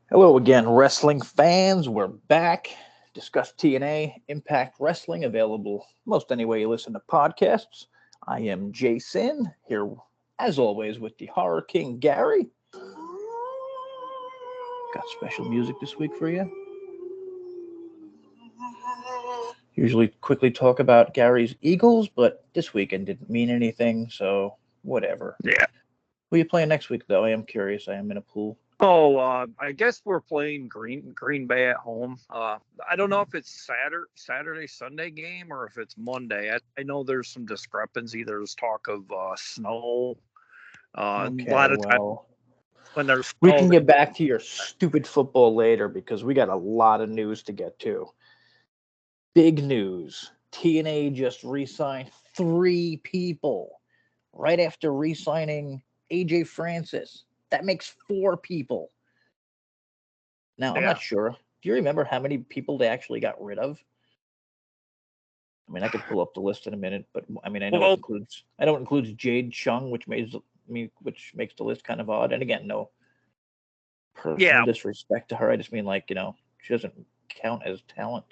Hello again, wrestling fans. We're back. Discuss TNA Impact Wrestling, available most anywhere you listen to podcasts. I am JaySin, here as always with the Horror King Gary. Got special music this week for you. Usually quickly talk about Gary's Eagles, but this weekend didn't mean anything, so whatever. Yeah. Who are you playing next week, though? I am curious. I am in a pool. I guess we're playing Green Bay at home. I don't know if it's Saturday, Sunday game or if it's Monday. I know there's some discrepancy. There's talk of snow. Okay, a lot of times well, when there's we snow, can get back to your stupid football later because we got a lot of news to get to. Big news. TNA just re-signed 3 people right after re-signing AJ Francis. That makes 4 people. Now, I'm not sure. Do you remember how many people they actually got rid of? I mean, I could pull up the list in a minute, but I mean, I know it includes Jade Chung, which makes the list kind of odd. And again, no personal disrespect to her. I just mean, like, she doesn't count as talent.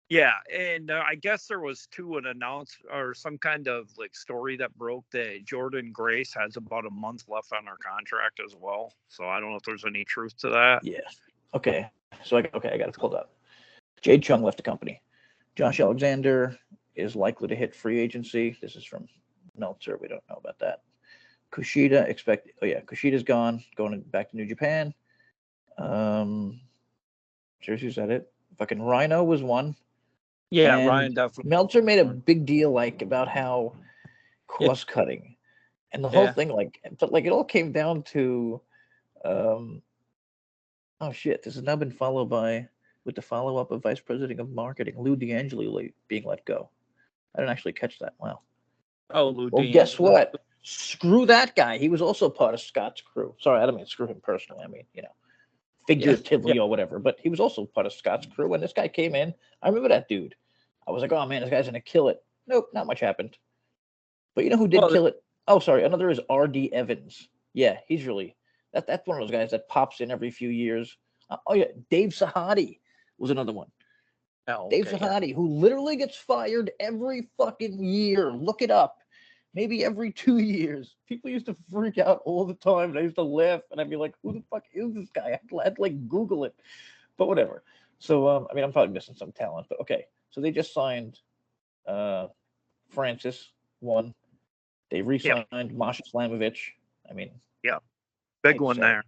Yeah, and I guess there was an announcement or some kind of like story that broke that Jordan Grace has about a month left on her contract as well. So I don't know if there's any truth to that. Yeah. Okay. So I got it pulled up. Jade Chung left the company. Josh Alexander is likely to hit free agency. This is from Meltzer. We don't know about that. Kushida's gone, going back to New Japan. Seriously, is that it? Fucking Rhino was one. Yeah, and Ryan definitely. Meltzer made a big deal about how cost cutting and the whole thing, but it all came down to, oh shit, this has now been followed by with the follow up of Vice President of Marketing Lou D'Angelo being let go. I didn't actually catch that. Wow. Oh, Lou well, guess what? Screw that guy. He was also part of Scott's crew. Sorry, I don't mean screw him personally. I mean, figuratively or whatever. But he was also part of Scott's crew. And this guy came in. I remember that dude. I was like, oh man, this guy's gonna kill it. Nope, not much happened. But you know who did kill it? Oh, sorry. Another is R.D. Evans. Yeah, he's really that's one of those guys that pops in every few years. Oh yeah, Dave Sahadi was another one. Dave Sahadi, who literally gets fired every fucking year. Look it up. Maybe every 2 years. People used to freak out all the time, and I used to laugh, and I'd be like, who the fuck is this guy? I'd like Google it. But whatever. So, I mean, I'm probably missing some talent, but okay. So they just signed Francis, one. They re-signed Masha Slamovich. I mean, big one there.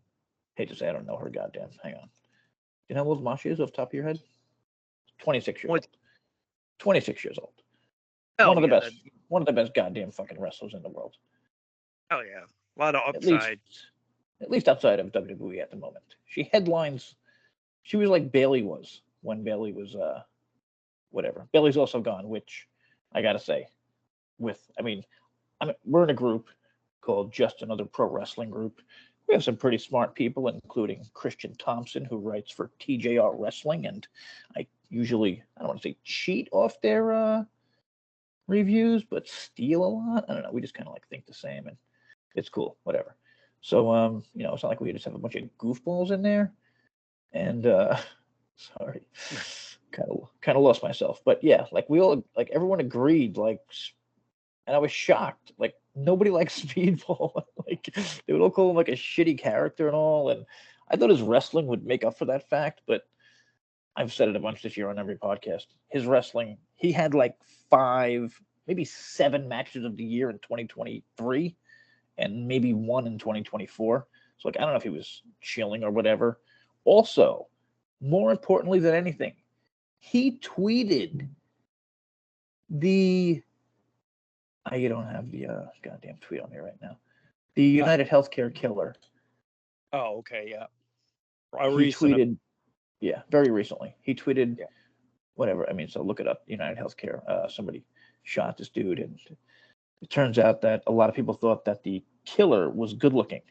Hate to say I don't know her goddamn. Hang on. Do you know how old Masha is off the top of your head? 26 years old. 26 years old. One of the best goddamn fucking wrestlers in the world. Oh yeah, a lot of upside. At least outside of WWE at the moment. She headlines. She was like Bayley was when Bayley was whatever. Bayley's also gone, which I gotta say, we're in a group called Just Another Pro Wrestling Group. We have some pretty smart people, including Christian Thompson, who writes for TJR Wrestling, and I usually, I don't want to say cheat off their reviews, but steal a lot. I don't know. We just kind of think the same, and it's cool. Whatever. So, it's not like we just have a bunch of goofballs in there. And sorry, kind of lost myself. But yeah, we all everyone agreed. And I was shocked. Nobody likes Speedball. They would all call him a shitty character and all. And I thought his wrestling would make up for that fact, but I've said it a bunch this year on every podcast. His wrestling, he had 5, maybe 7 matches of the year in 2023, and maybe 1 in 2024. So I don't know if he was chilling or whatever. Also, more importantly than anything, he tweeted you don't have the goddamn tweet on here right now. The United Healthcare killer. Oh, okay, yeah. He tweeted, very recently. He tweeted, whatever. I mean, so look it up. United Healthcare. Somebody shot this dude, and it turns out that a lot of people thought that the killer was good looking.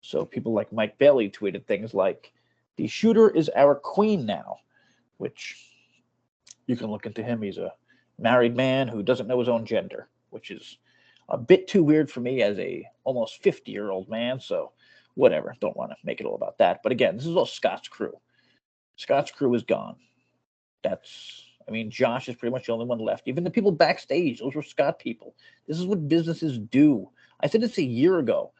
So people like Mike Bailey tweeted things like, "The shooter is our queen now," which you can look into him. He's a married man who doesn't know his own gender, which is a bit too weird for me as a almost 50-year-old man. So whatever. Don't want to make it all about that. But again, this is all Scott's crew. Scott's crew is gone. Josh is pretty much the only one left. Even the people backstage, those were Scott people. This is what businesses do. I said this a year ago,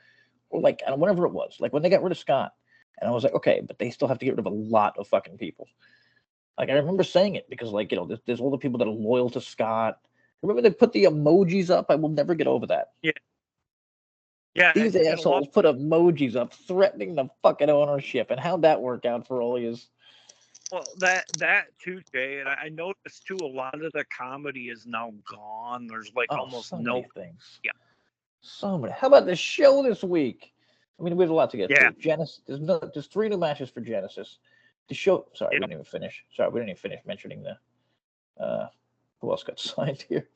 or like whenever it was, like when they got rid of Scott. And I was like, okay, but they still have to get rid of a lot of fucking people. Like, I remember saying it because, like, there's all the people that are loyal to Scott. Remember they put the emojis up? I will never get over that. Yeah. Yeah. These assholes put emojis up threatening the fucking ownership. And how'd that work out for all yous? Well, that too, Jay, and I noticed too, a lot of the comedy is now gone. There's like almost so no many things. Yeah. So many. How about the show this week? We have a lot to get Yeah. to. Genesis, there's 3 new matches for Genesis. The show. Sorry, we didn't even finish. We didn't even finish mentioning the. Who else got signed here?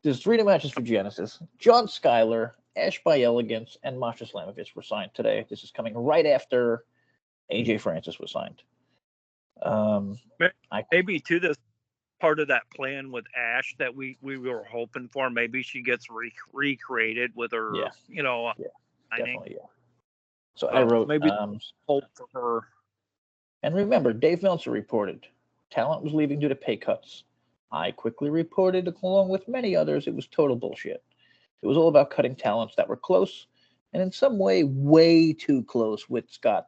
There's 3 new matches for Genesis. John Skyler, Ash by Elegance, and Masha Slamovich were signed today. This is coming right after AJ Francis was signed. Maybe to this part of that plan with Ash that we were hoping for. Maybe she gets recreated with her. Yeah. Definitely. Yeah. So I wrote maybe hope for her. And remember, Dave Meltzer reported talent was leaving due to pay cuts. I quickly reported, along with many others, it was total bullshit. It was all about cutting talents that were close, and in some way, way too close with Scott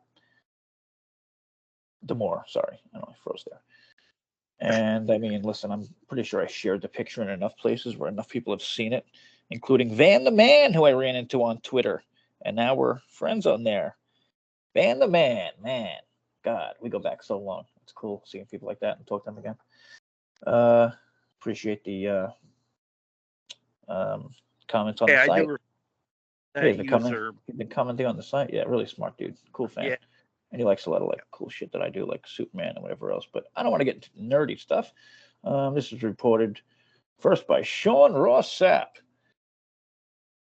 D'Amore. Sorry, I know I froze there. And listen, I'm pretty sure I shared the picture in enough places where enough people have seen it, including Van the Man, who I ran into on Twitter. And now we're friends on there. Van the Man, man. God, we go back so long. It's cool seeing people like that and talk to them again. Appreciate the comments on the site. He's been commenting on the site. Yeah, really smart dude. Cool fan. Yeah. And he likes a lot of cool shit that I do, like Superman and whatever else. But I don't want to get into nerdy stuff. This is reported first by Sean Ross Sapp,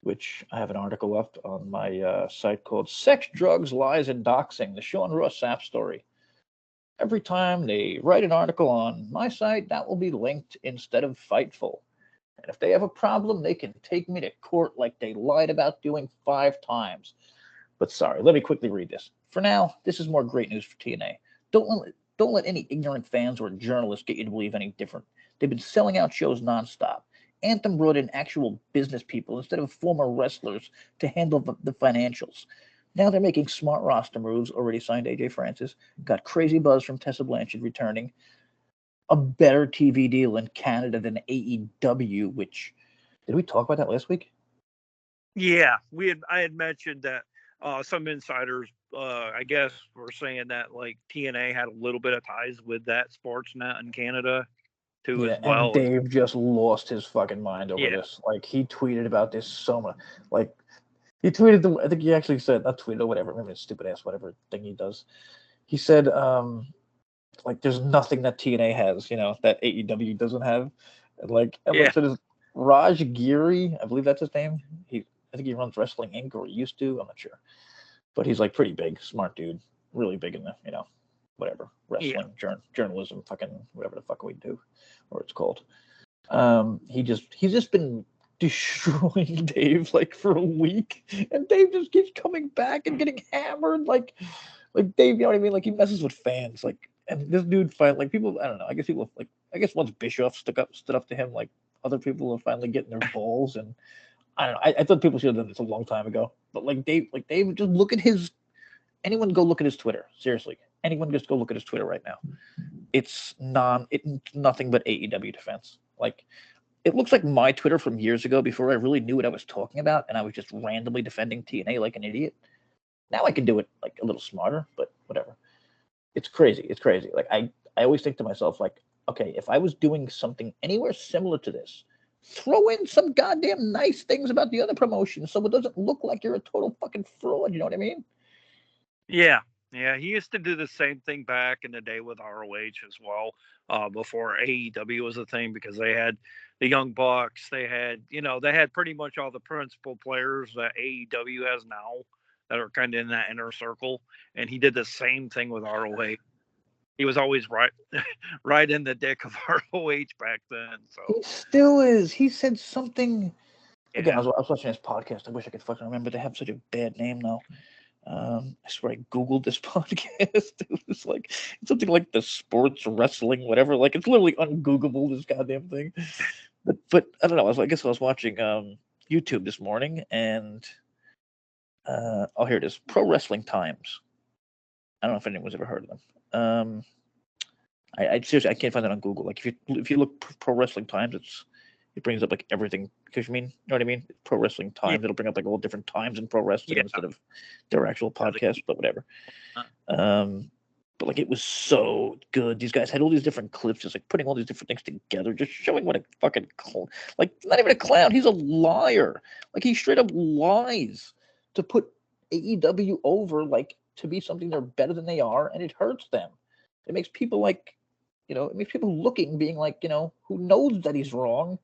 which I have an article up on my site called Sex, Drugs, Lies, and Doxing, the Sean Ross Sapp story. Every time they write an article on my site, that will be linked instead of Fightful. And if they have a problem, they can take me to court like they lied about doing 5 times. But sorry, let me quickly read this. For now, this is more great news for TNA. Don't let any ignorant fans or journalists get you to believe any different. They've been selling out shows nonstop. Anthem brought in actual business people instead of former wrestlers to handle the financials. Now they're making smart roster moves, already signed AJ Francis, got crazy buzz from Tessa Blanchard returning, a better TV deal in Canada than AEW, which, did we talk about that last week? Yeah, I had mentioned that some insiders, I guess, were saying that TNA had a little bit of ties with that Sportsnet in Canada too, as well. And Dave just lost his fucking mind over this. He tweeted about this so much. He tweeted, I think he actually said, not tweeted or whatever, maybe a stupid ass, whatever thing he does. He said, there's nothing that TNA has, that AEW doesn't have. And so there's Raj Giri, I believe that's his name. I think he runs Wrestling Inc. or he used to, I'm not sure. But he's pretty big, smart dude, really big in the, whatever, wrestling, journalism, fucking whatever the fuck we do, or it's called. He's just been destroying Dave for a week, and Dave just keeps coming back and getting hammered. Like Dave, you know what I mean? He messes with fans. And this dude people. I don't know. I guess once Bischoff stood up to him, other people are finally getting their balls. And I don't know. I thought people should have done this a long time ago. But Dave, just look at his. Anyone go look at his Twitter. Seriously, anyone just go look at his Twitter right now. It's nothing but AEW defense. It looks like my Twitter from years ago before I really knew what I was talking about, and I was just randomly defending TNA like an idiot. Now I can do it a little smarter, but whatever. It's crazy. It's crazy. I always think to myself, okay, if I was doing something anywhere similar to this, throw in some goddamn nice things about the other promotion so it doesn't look like you're a total fucking fraud. You know what I mean? Yeah. Yeah, he used to do the same thing back in the day with ROH as well, before AEW was a thing, because they had the Young Bucks, they had pretty much all the principal players that AEW has now that are kind of in that inner circle, and he did the same thing with ROH. He was always right in the dick of ROH back then. So he still is. He said something Again, Yeah. I was watching this podcast. I wish I could fucking remember. They have such a bad name though. I swear I Googled this podcast. It was like it's something like the sports wrestling, whatever. Like it's literally ungoogleable, this goddamn thing. But I don't know. I guess I was watching YouTube this morning, and oh, here it is. Pro Wrestling Times. I don't know if anyone's ever heard of them. I seriously I can't find that on Google. Like if you look Pro Wrestling Times, it brings up like everything. Because you know what I mean? Pro Wrestling Yeah. Times. It'll bring up like all different times in pro wrestling Yeah. instead of their actual podcast. But whatever. Uh, But like it was so good. These guys had all these different clips, just like putting all these different things together, just showing what a fucking like not even a clown. He's a liar. Like he straight up lies to put AEW over, like to be something they're better than they are, and it hurts them. It makes people like, it makes people looking, being like, who knows that he's wrong.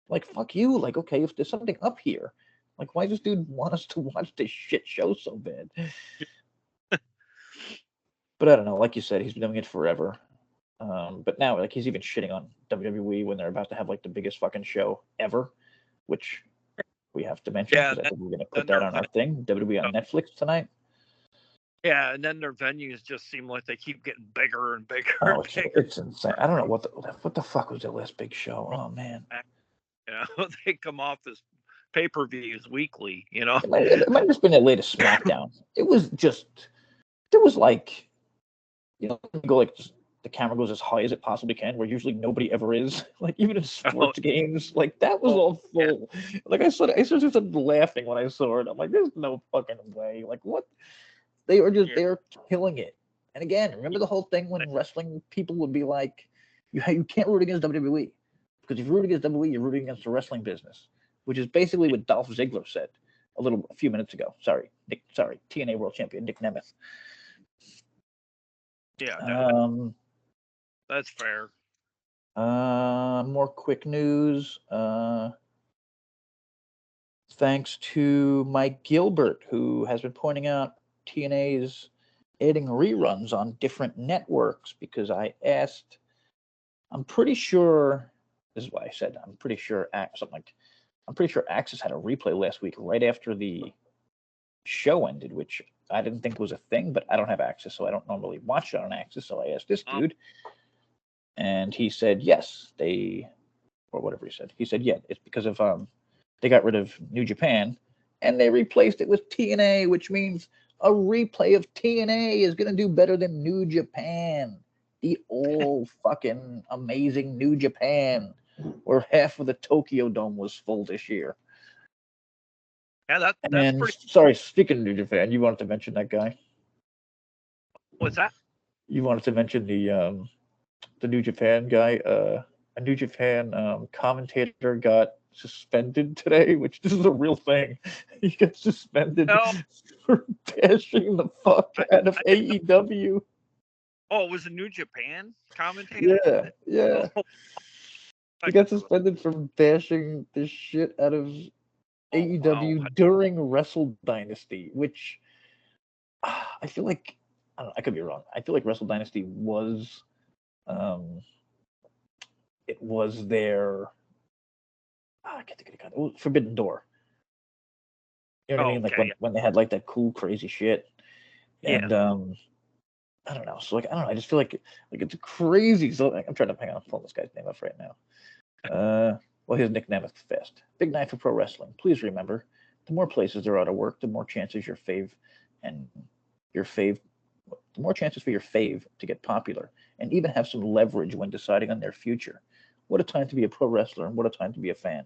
Like fuck you. Like okay, if there's something up here, like why does this dude want us to watch this shit show so bad? But I don't know. Like you said, he's been doing it forever. But now, like, he's even shitting on WWE when they're about to have like the biggest fucking show ever, which we have to mention Yeah. because I think we're gonna put Then that on our thing. WWE on Netflix tonight. Yeah, and then their venues just seem like they keep getting bigger and bigger. Oh, and bigger. it's insane. I don't know what the fuck was their last big show. Oh man, You know, they come off as pay-per-views weekly. You know. it might have just been their latest SmackDown. It was just there was like, you go like the camera goes as high as it possibly can, where usually nobody ever is. Like even in sports games, like that was all full. Yeah. Like I started laughing when I saw it. I'm like, there's no fucking way. Like what? They're killing it. And again, remember the whole thing when wrestling people would be like, you can't root against WWE because if you root against WWE, you're rooting against the wrestling business, which is basically what Dolph Ziggler said a few minutes ago. Sorry, TNA World Champion Nick Nemeth. Yeah, that's fair. More quick news. Thanks to Mike Gilbert, who has been pointing out TNA's adding reruns on different networks, because I asked, I'm pretty sure, this is why I said, I'm pretty sure Access had a replay last week right after the show ended, which I didn't think was a thing, but I don't have Access, so I don't normally watch it on Access, so I asked this dude. And he said, yes, or whatever he said. He said, yeah, it's because of, they got rid of New Japan and they replaced it with TNA, which means a replay of TNA is going to do better than New Japan. The all fucking amazing New Japan, where half of the Tokyo Dome was full this year. Yeah, that's pretty. Sorry, speaking of New Japan, you wanted to mention that guy? What's that? You wanted to mention the New Japan guy. A New Japan commentator got suspended today, which this is a real thing. He got suspended for bashing the fuck out of AEW. Oh, it was a New Japan commentator? Yeah. Oh, he got suspended for bashing the shit out of AEW during Wrestle Dynasty, which I feel like, I could be wrong. I feel like Wrestle Dynasty was it was their I can't think of it. Forbidden Door. You know what I mean? Like when they had like that cool, crazy shit. And I don't know. So like I don't know. I just feel like it's crazy. So I'm trying to hang on. I'm pulling this guy's name up right now. Well, his Nick Nemeth Fest. Big night for pro wrestling. Please remember, the more places there are to work, the more chances the more chances for your fave to get popular and even have some leverage when deciding on their future. What a time to be a pro wrestler and what a time to be a fan.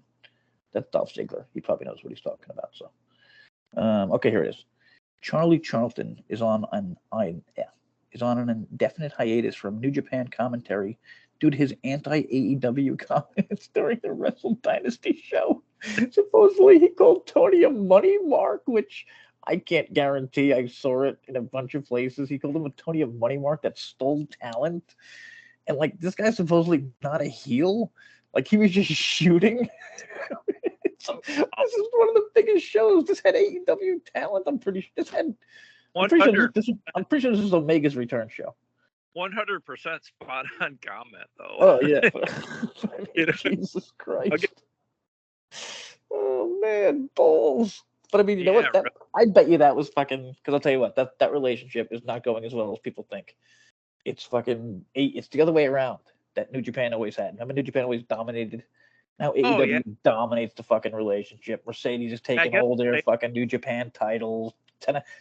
That's Dolph Ziggler. He probably knows what he's talking about. So, okay, here it is. Charlie Charlton is on an indefinite hiatus from New Japan commentary due to his anti-AEW comments during the Wrestle Dynasty show. Supposedly, he called Tony a money mark, which I can't guarantee. I saw it in a bunch of places. He called him a Tony a money mark that stole talent. And like this guy's supposedly not a heel. Like he was just shooting. This is one of the biggest shows. This had AEW talent. I'm pretty sure this is Omega's return show. 100% spot on comment though. Oh yeah. Jesus Christ. Oh man, balls. But I mean, you know what? Yeah, I bet you that was fucking. Because I'll tell you what, that relationship is not going as well as people think. It's fucking. It's the other way around that New Japan always had. Remember, New Japan always dominated. Now Oh yeah. AEW dominates the fucking relationship. Mercedes is I taking guess all their they, fucking New Japan titles.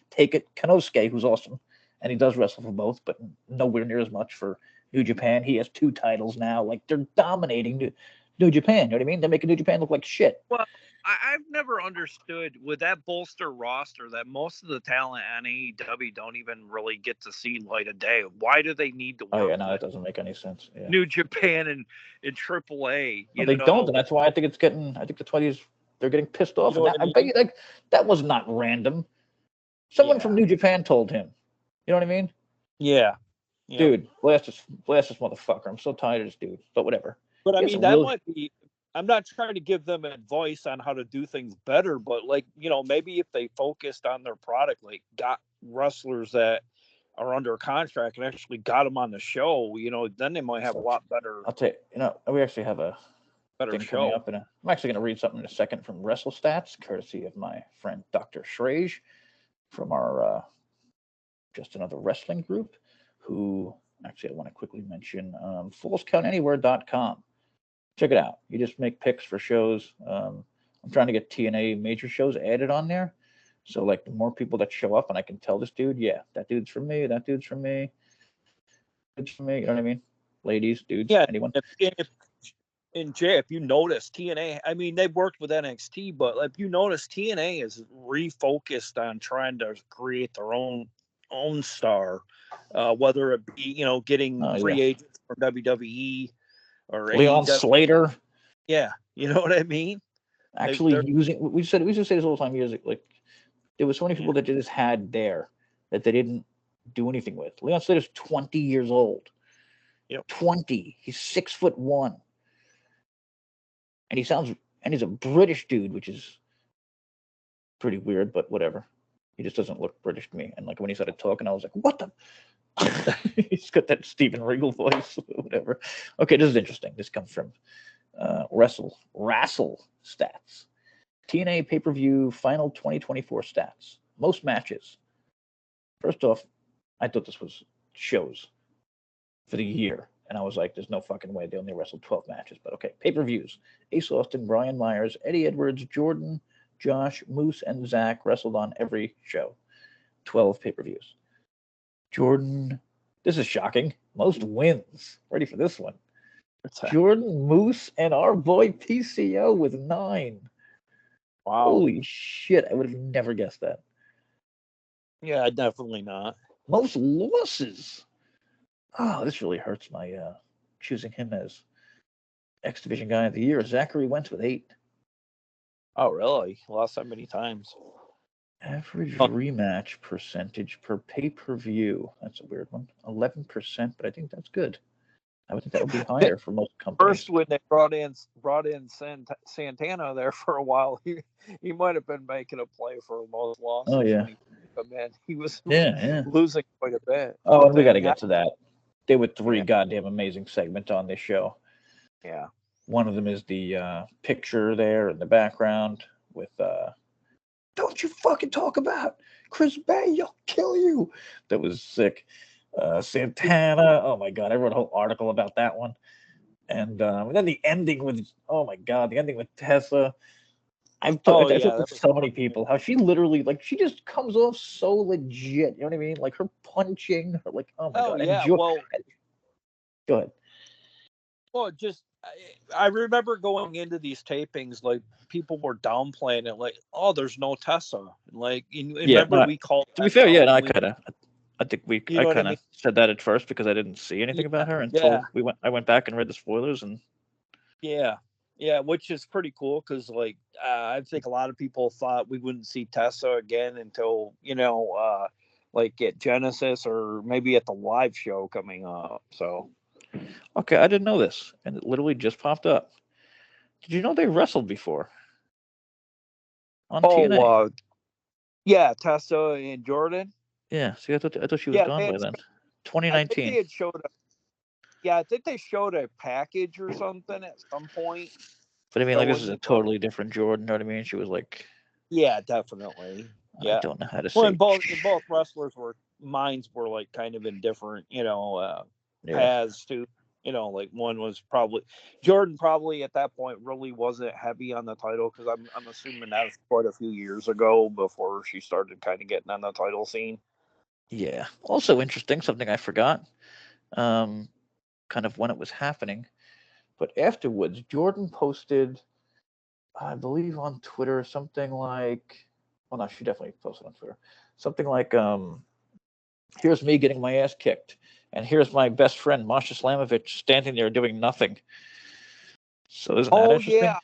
Take it, Kanosuke, who's awesome, and he does wrestle for both, but nowhere near as much for New Japan. He has 2 titles now. Like they're dominating New Japan. You know what I mean? They're making New Japan look like shit. well, I've never understood with that bolster roster that most of the talent on AEW don't even really get to see light of day. Why do they need to Oh work yeah, no, with that doesn't make any sense. Yeah, New Japan and AAA? no, You they don't, and know, that's why I think it's getting. I think that's why they're getting pissed you off. know And what that I I bet mean? you like that was not random. Someone from Yeah, New Japan told him. You know what I mean? yeah, yeah. Dude, blast this motherfucker. I'm so tired of this dude. But whatever. But I He has mean, some that real. might be. I'm not trying to give them advice on how to do things better, but like, maybe if they focused on their product, like got wrestlers that are under contract and actually got them on the show, then they might have a lot better I'll tell you. We actually have a better thing coming show. up, and I'm actually going to read something in a second from WrestleStats, courtesy of my friend Dr. Schrage from our Just Another Wrestling group, who actually I want to quickly mention FullsCountAnywhere.com. Check it out. You just make picks for shows. I'm trying to get TNA major shows added on there. So like the more people that show up, and I can tell this dude, yeah, that dude's for me. That dude's for me. It's for me. You know what I mean? Ladies, dudes, Yeah, anyone. and Jay, if you notice, TNA, I mean, they've worked with NXT, but if you notice, TNA is refocused on trying to create their own star, whether it be getting Oh yeah, free agents from WWE or Leon AEW. Slater. Yeah, you know what I mean. Actually They're using we used to say this all the time. Music like there was so many yeah. people that they just had there that they didn't do anything with. Leon Slater's 20 years old. Yep. 20. He's 6'1", and he's a British dude, which is pretty weird, but whatever. He just doesn't look British to me. And like when he started talking, I was like, what the? He's got that Steven Regal voice, whatever. Okay, this is interesting. This comes from Wrestle Stats. TNA pay-per-view final 2024 stats. Most matches. First off, I thought this was shows for the year. And I was like, there's no fucking way they only wrestled 12 matches. But okay, pay-per-views. Ace Austin, Brian Myers, Eddie Edwards, Jordan, Josh, Moose, and Zach wrestled on every show. 12 pay-per-views. Jordan, this is shocking. Most wins. Ready for this one. Jordan, Moose, and our boy PCO with 9. Wow. Holy shit. I would have never guessed that. Yeah, definitely not. Most losses. Oh, this really hurts my choosing him as X Division Guy of the Year. Zachary Wentz with 8. Oh, really? Lost that many times. Average rematch percentage per pay-per-view. That's a weird one. 11%, but I think that's good. I would think that would be higher for most companies. First, when they brought in Santana there for a while, he might have been making a play for most losses. Oh yeah. When he was yeah. losing quite a bit. Oh, and we got to get to that. There were 3 goddamn amazing segments on this show. Yeah. One of them is the picture there in the background with don't you fucking talk about Chris Bay, he'll kill you. That was sick. Santana, oh my god, I wrote a whole article about that one. And then the ending with, oh my god, the ending with Tessa. I told so many people how she literally, like, she just comes off so legit. You know what I mean? Like her punching, her, like, oh my god. Yeah. Go ahead. Well, just I remember going into these tapings, like people were downplaying it, like, oh, there's no Tessa. Like, remember we called. To be fair, yeah, no, I think I kind of said that at first because I didn't see anything about her until I went back and read the spoilers and. Yeah, which is pretty cool because, like, I think a lot of people thought we wouldn't see Tessa again until like at Genesis or maybe at the live show coming up. So. Okay, I didn't know this, and it literally just popped up. Did you know they wrestled before? On TNA? Yeah, Tessa and Jordan. Yeah, see, I thought she was gone by then. 2019. I think they had showed I think they showed a package or something at some point. But I mean, So like, this when is a you, totally different Jordan. You know what I mean? She was like, yeah, definitely. I Yeah. don't know how to Well, say. and both wrestlers were minds were like kind of in different, Yeah, paths too. Like one was probably Jordan probably at that point really wasn't heavy on the title because I'm assuming that was quite a few years ago before she started kind of getting on the title scene. yeah. Also interesting, something I forgot. Kind of when it was happening, but afterwards, Jordan posted, I believe, on Twitter something like, well, no, she definitely posted on Twitter something like, here's me getting my ass kicked, and here's my best friend Masha Slamovich standing there doing nothing. So isn't that Oh interesting? yeah.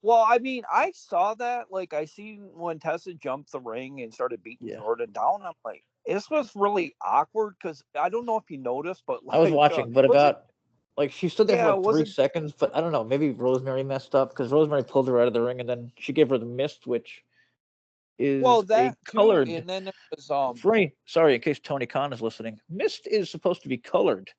Well, I mean, I saw that. Like, I seen when Tessa jumped the ring and started beating Yeah, Jordan down. I'm like, this was really awkward because I don't know if you noticed, but I was like, watching, but was it? about like she stood there for Yeah, like was three it? seconds, but I don't know. Maybe Rosemary messed up because Rosemary pulled her out of the ring, and then she gave her the mist, which Well, is a that too, colored. and then it was Sorry, in case Tony Khan is listening. Mist is supposed to be colored.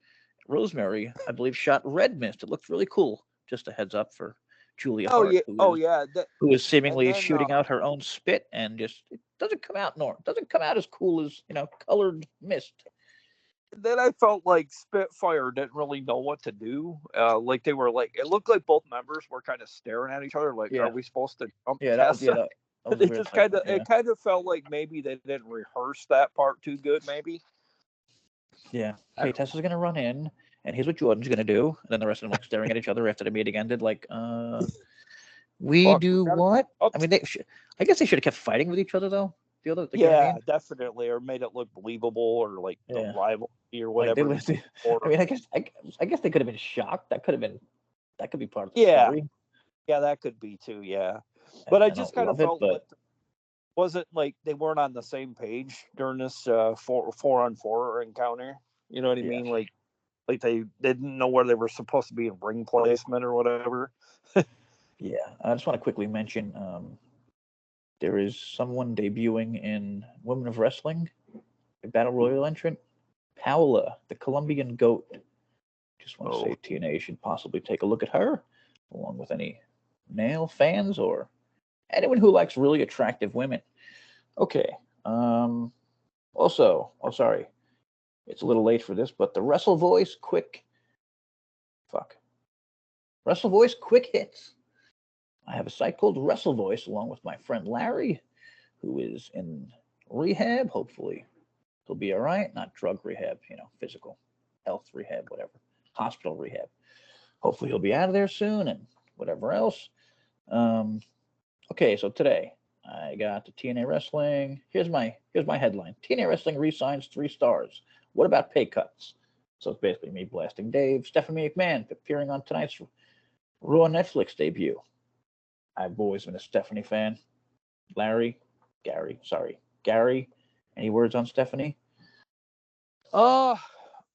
Rosemary, I believe, shot red mist. It looked really cool. Just a heads up for Julia Hart, oh yeah, who is and seemingly then shooting out her own spit, and just it doesn't come out as cool as colored mist. I felt like Spitfire didn't really know what to do. Like they were like, it looked like both members were kind of staring at each other, like, are Yeah, we supposed to jump yeah, Tessa? that was a It weird just kind segment. of Yeah, it kind of felt like maybe they didn't rehearse that part too good, maybe. yeah. I Okay, don't Tessa's gonna run in, and here's what Jordan's gonna do, and then the rest of them like staring at each other after the meeting ended, like, we fuck. We do gotta what? up. I mean, I guess they should have kept fighting with each other though. You know what I Yeah, mean? definitely, or made it look believable, or like the Yeah. rivalry or Like they whatever. was, I Or mean, I guess they could have been shocked. That could be part of the yeah, story. yeah, that could be too. Yeah, but I I just don't kind of love it, felt like but wasn't like they weren't on the same page during this four on four encounter. You know what I yeah, mean? Like they didn't know where they were supposed to be in ring placement or whatever. yeah. I just want to quickly mention, there is someone debuting in Women of Wrestling, a Battle Royal entrant, Paola, the Colombian Goat. Just want to Oh, say TNA should possibly take a look at her, along with any male fans or anyone who likes really attractive women. Okay. Also, oh sorry, it's a little late for this, but the Wrestle Voice quick hits. I have a site called Wrestle Voice along with my friend Larry, who is in rehab. Hopefully, he'll be all right. Not drug rehab, physical health rehab, whatever, hospital rehab. Hopefully, he'll be out of there soon and whatever else. Um, okay, so today I got the TNA Wrestling. Here's my headline: TNA Wrestling re-signs 3 stars. What about pay cuts? So it's basically me blasting Dave. Stephanie McMahon appearing on tonight's Raw Netflix debut. I've always been a Stephanie fan. Gary. Any words on Stephanie? uh,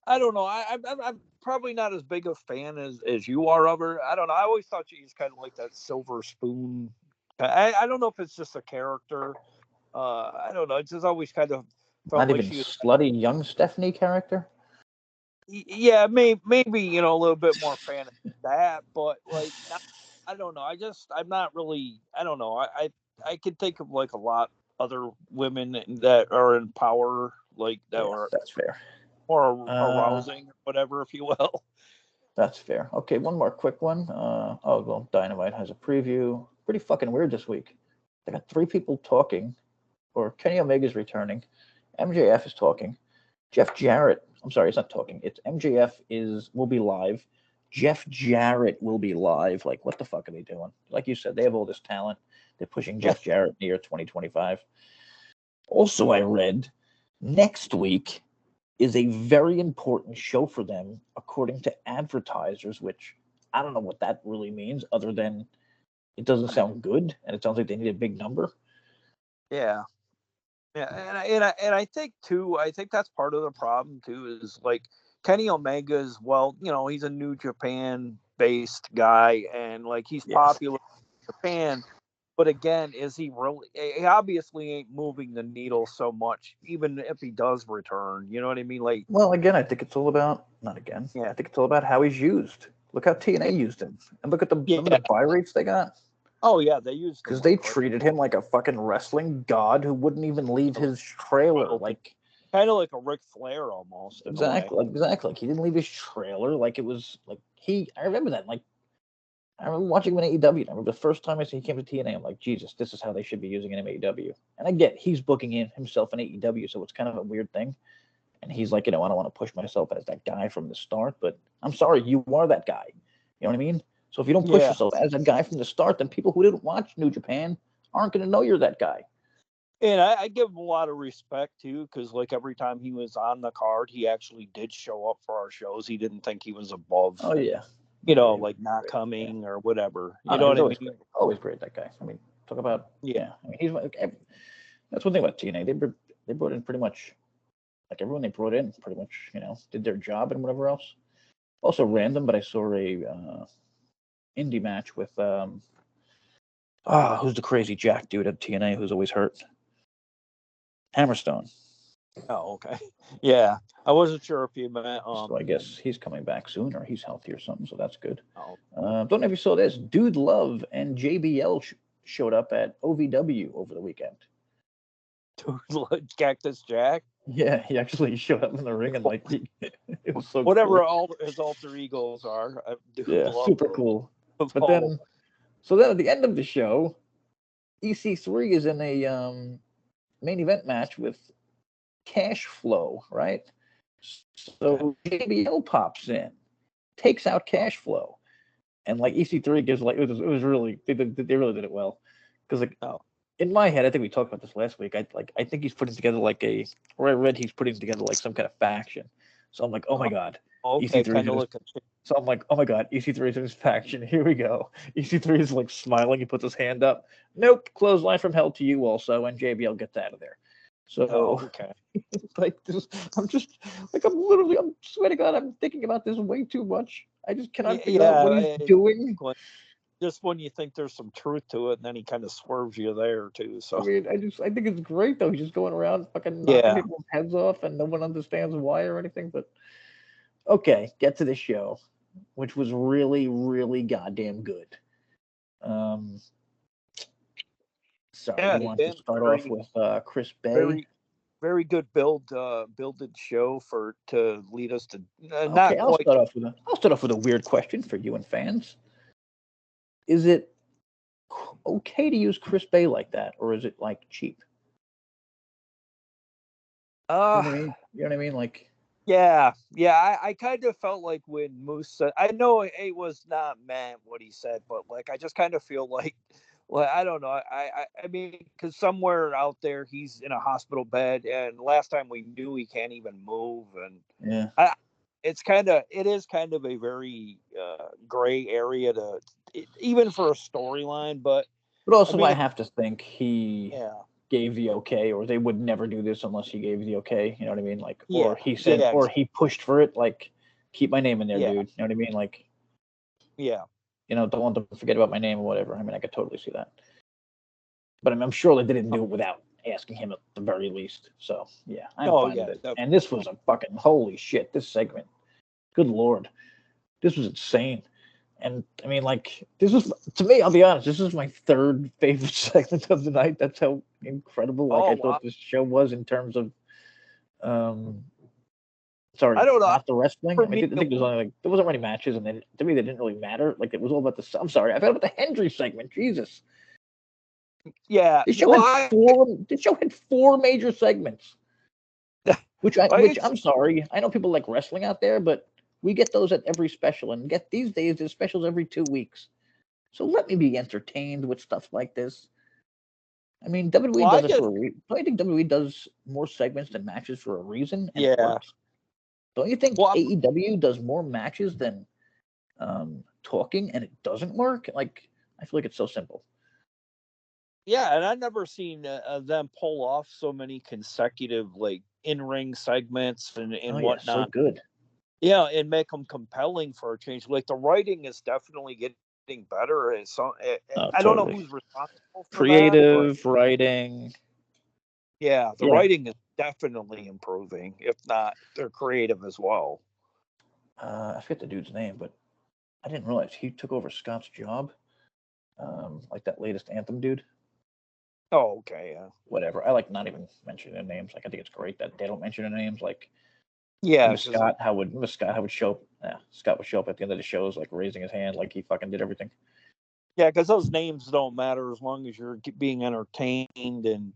I don't know. I'm probably not as big a fan as you are of her. I don't know. I always thought she's kind of like that silver spoon. I don't know if it's just a character. I don't know. It's just always kind of felt Not like even she was. slutty young Stephanie character. Yeah, maybe a little bit more fan of that, but like not, I don't know. I'm not really. I don't know. I could think of like a lot other women that are in power, like that Yeah, are that's fair. more Uh, arousing, whatever, if you will. that's fair. Okay, one more quick one. Oh, well, Dynamite has a preview. Pretty fucking weird this week. They got 3 people talking, or Kenny Omega's returning. MJF is talking. Jeff Jarrett. I'm sorry, he's not talking. It's MJF will be live. Jeff Jarrett will be live. Like, what the fuck are they doing? Like you said, they have all this talent. They're pushing Jeff Jarrett near 2025. Also, I read next week is a very important show for them, according to advertisers, which I don't know what that really means, other than it doesn't sound good, and it sounds like they need a big number. Yeah. Yeah, and I think too. I think that's part of the problem too. Is like Kenny Omega is, well, he's a New Japan based guy, and like he's Yeah. popular in Japan. But again, is he really? He obviously ain't moving the needle so much, even if he does return. You know what I mean? Like, Well, again, I think it's all about not again. yeah, I think it's all about how he's used. Look how TNA used him, and look at the some of the buy rates they got. Oh yeah, they used because they treated him like a fucking wrestling god who wouldn't even leave his trailer, like kind of like a Ric Flair almost. Exactly. Like he didn't leave his trailer. Like it was like I remember that. Like I remember watching him in AEW. I remember the first time I see he came to TNA. I'm like, Jesus, this is how they should be using him in AEW. And I get he's booking himself in AEW, so it's kind of a weird thing. And he's like, I don't want to push myself as that guy from the start, but I'm sorry, you are that guy. You know what I mean? So if you don't push yourself as that guy from the start, then people who didn't watch New Japan aren't going to know you're that guy. And I give him a lot of respect too, because like every time he was on the card, he actually did show up for our shows. He didn't think he was above. Oh yeah. Like not coming or whatever. You know what I mean? Great. Always great, that guy. I mean, talk about I mean, he's that's one thing about TNA. They brought in pretty much like everyone they brought in pretty much did their job and whatever else. Also random, but I saw a indie match with who's the crazy Jack dude at TNA who's always hurt? Hammerstone. Oh, okay. Yeah, I wasn't sure if you meant. So I guess he's coming back soon, or he's healthy or something. So that's good. Oh. Don't know if you saw this. Dude Love and JBL showed up at OVW over the weekend. Dude, Cactus Jack. Yeah, he actually showed up in the ring and like it was so whatever cool. all his alter egos are. Super cool. But then, at the end of the show, EC3 is in a main event match with Cash Flow, right? So JBL pops in, takes out Cash Flow, and like EC3 gives like it was really they really did it well because like in my head I think we talked about this last week. I think he's putting together I read he's putting together like some kind of faction. So I'm like, oh my god, EC3 So I'm like, oh my god, EC3 is in his faction. Here we go. EC3 is like smiling. He puts his hand up. Nope, clothesline from hell to you also, and JBL gets out of there. So like this, I'm swear to God, I'm thinking about this way too much. I just cannot figure out what he's doing. Just when you think there's some truth to it, and then he kind of swerves you there too. So I mean, I think it's great though. He's just going around fucking knocking people's heads off, and no one understands why or anything. But okay, get to the show, which was really, really goddamn good. Sorry, you want to start off with Chris Bay? Very good builded show to lead us to I'll start off with a weird question for you and fans. Is it okay to use Chris Bay like that, or is it like cheap? You know what I mean? Like I kind of felt like when Moose said, I know it was not meant what he said, but like I just kind of feel like I don't know. I mean, because somewhere out there he's in a hospital bed, and last time we knew he can't even move, and it is kind of a very gray area even for a storyline, but also I have to think he gave the okay, or they would never do this unless he gave the okay. You know what I mean? Like, or he said, or he pushed for it. Like, keep my name in there, dude. You know what I mean? Like, don't want them to forget about my name or whatever. I mean, I could totally see that. But I'm sure they didn't do it without asking him at the very least. So, yeah, I'm fine with it. And this was a fucking, holy shit, this segment. Good Lord. This was insane. And, I mean, like, this was, to me, I'll be honest, this is my third favorite segment of the night. That's how incredible, I thought this show was in terms of, sorry, I don't know. Not the wrestling. I think there's only there wasn't many matches, and to me they didn't really matter. Like it was all about the. I'm sorry, I forgot about the Hendry segment. Jesus. Yeah. This show had four major segments. Which I'm sorry, I know people like wrestling out there, but we get those at every special, and these days there's specials every 2 weeks. So let me be entertained with stuff like this. I mean, WWE does it for a reason. Don't you think WWE does more segments than matches for a reason? And it works? Don't you think AEW does more matches than talking and it doesn't work? Like, I feel like it's so simple. Yeah, and I've never seen them pull off so many consecutive like in-ring segments and whatnot. So good. Yeah, and make them compelling for a change. Like the writing is definitely getting better. And so I don't know who's responsible for creative writing. Yeah, the writing is definitely improving. If not, they're creative as well. I forget the dude's name, but I didn't realize he took over Scott's job. Like that latest Anthem dude. Oh, okay, yeah. Whatever. I like not even mentioning their names. Like I think it's great that they don't mention their names. Like Yeah, Scott, how would show up? Yeah, Scott would show up at the end of the shows, like raising his hand, like he fucking did everything. Yeah, because those names don't matter as long as you're being entertained and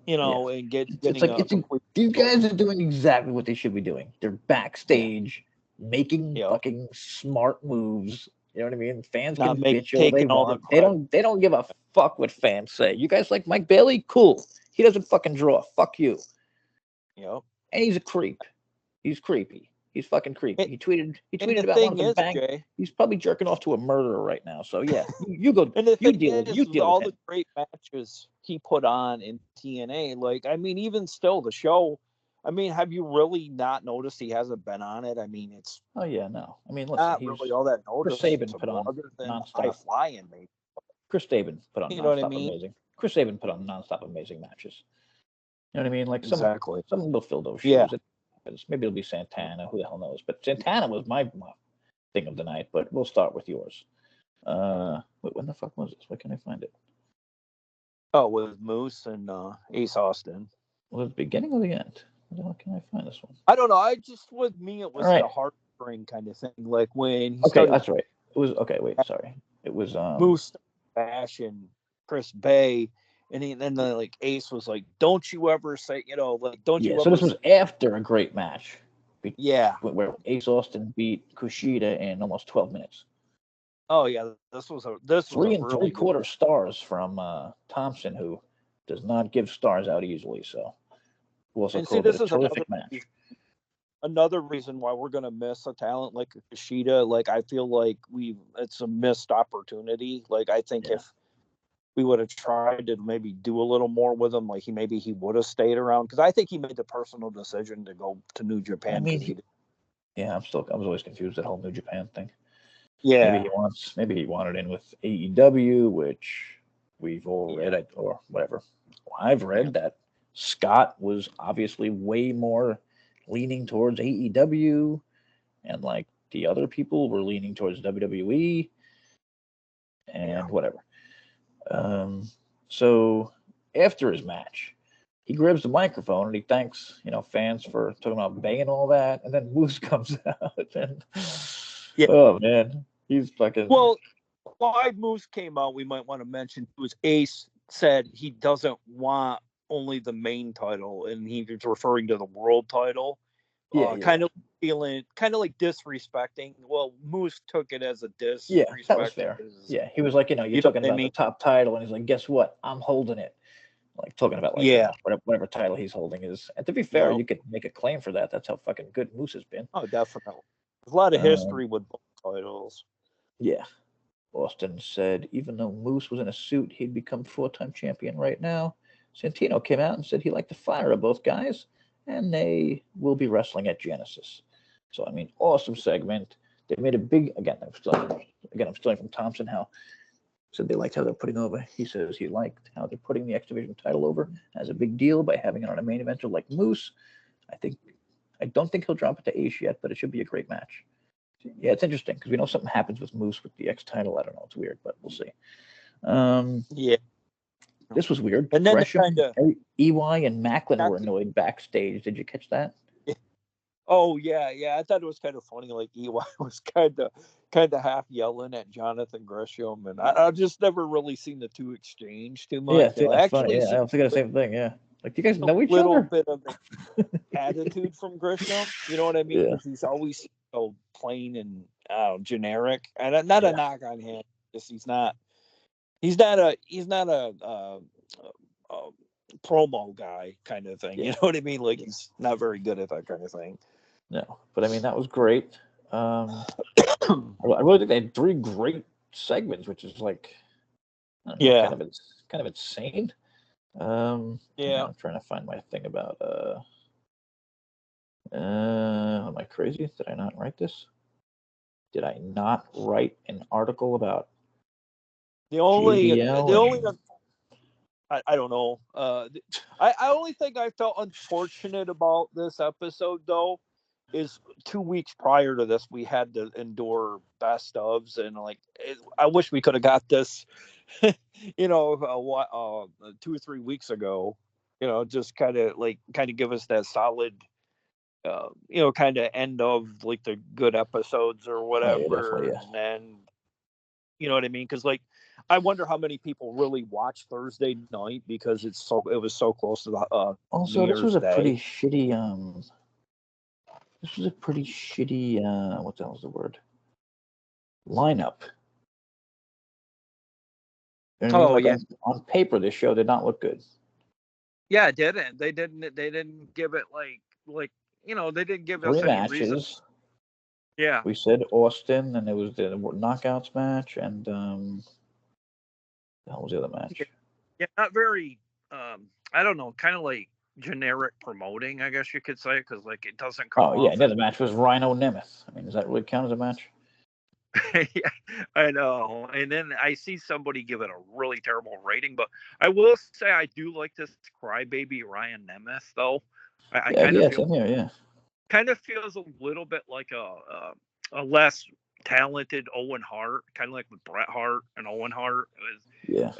and getting a complete. These guys are doing exactly what they should be doing. They're backstage making fucking smart moves. You know what I mean? Fans can bitch all they want. They don't give a fuck what fans say. You guys like Mike Bailey? Cool. He doesn't fucking draw. Fuck you. Yep. And he's a creep. He's creepy. He's fucking creepy. He tweeted about one of the bank. Jay, he's probably jerking off to a murderer right now. So yeah, you go. And you deal with all him. The great matches he put on in TNA. Like, I mean, even still, the show. I mean, have you really not noticed he hasn't been on it? I mean, it's. Oh yeah, no. I mean, listen, not really all that noticeable. Chris Sabin put on other than nonstop. High Flying, maybe. Chris Sabin put on you know nonstop what I mean? amazing. Chris Sabin put on nonstop amazing matches. You know what I mean? Like exactly. Someone will fill those shoes. Yeah. Maybe it'll be Santana. Who the hell knows? But Santana was my thing of the night. But we'll start with yours. Wait, when the fuck was this? Why can't I find it? Oh, with Moose and Ace Austin. Was it the beginning or the end? Where the hell can I find this one? I don't know. With me, it was the heartbreak kind of thing. Like when he started. That's right. It was okay. Wait, sorry. It was Moose, Bash, and Chris Bay. And then like Ace was like, "Don't you ever say, don't you ever." So this was after a great match. Where Ace Austin beat Kushida in almost 12 minutes. Oh yeah, this was 3 3/4 stars from Thompson, who does not give stars out easily. So we'll also call it a terrific match. Another reason why we're gonna miss a talent like Kushida. Like I feel like it's a missed opportunity. Like I think if we would have tried to maybe do a little more with him, like he would have stayed around, because I think he made the personal decision to go to New Japan. I mean, I was always confused that whole New Japan thing. Yeah, maybe he wanted in with AEW, which we've all read, or whatever. I've read that Scott was obviously way more leaning towards AEW, and like the other people were leaning towards WWE, and whatever. So after his match, he grabs the microphone and he thanks, fans for talking about Bay and all that. And then Moose comes out and oh man, he's fucking. Well, why Moose came out, we might want to mention, was Ace said he doesn't want only the main title, and he was referring to the world title. Kind of like disrespecting. Well, Moose took it as a disrespect. Yeah, that was fair. Yeah, he was like, you're talking about the top title, and he's like, guess what? I'm holding it. Like talking about whatever title he's holding is. And to be fair, you could make a claim for that. That's how fucking good Moose has been. Oh, definitely. There's a lot of history with both titles. Yeah. Austin said, even though Moose was in a suit, he'd become 4-time champion right now. Santino came out and said he liked the fire of both guys, and they will be wrestling at Genesis. So, I mean, awesome segment. They made a big, I'm stealing from Thompson, how said they liked how they're putting over. He says he liked how they're putting the X Division title over as a big deal by having it on a main eventer like Moose. I don't think he'll drop it to Ace yet, but it should be a great match. Yeah, it's interesting because we know something happens with Moose with the X title. I don't know. It's weird, but we'll see. This was weird. And then EY and Macklin were annoyed backstage. Did you catch that? Oh yeah. I thought it was kind of funny. Like EY was kind of half yelling at Jonathan Gresham, and I've just never really seen the two exchange too much. Yeah, actually, I was thinking the same thing. Yeah, like you guys know each other. A little bit of attitude from Gresham. You know what I mean? Because he's always so plain and generic, and not a knock on him. Just he's not a promo guy kind of thing. You know what I mean? Like he's not very good at that kind of thing. No, but I mean that was great. I really think they had 3 great segments, which is like, kind of insane. I'm trying to find my thing about. Am I crazy? Did I not write this? Did I not write an article about I don't know. I only think I felt unfortunate about this episode, though, is 2 weeks prior to this, we had to endure best ofs, and like I wish we could have got this, 2 or 3 weeks ago. Just kind of give us that solid, kind of end of like the good episodes or Oh yeah, definitely, whatever, yeah. and then you know what I mean? Because like I wonder how many people really watch Thursday night because it was so close to the New Also, Year's Day. this was a pretty shitty what the hell was the word? Lineup. You know what I mean? Oh Like yeah, on paper, this show did not look good. yeah, it didn't. They didn't give it they didn't give us 3 any reason. matches. Yeah, We said Austin, and it was the knockouts match, and what was the other match? yeah, not very. I don't know, kind of like generic promoting, I guess you could say, because like it doesn't come Oh yeah, off the as. other match was Rhino Nemeth. I mean, does that really count as a match? Yeah, I know. And then I see somebody give it a really terrible rating, but I will say I do like this crybaby Ryan Nemeth, though. I Yeah, kind of yeah, feel same here. Yeah, feels a little bit like a less talented Owen Hart, kind of like with Bret Hart and Owen Hart. yeah.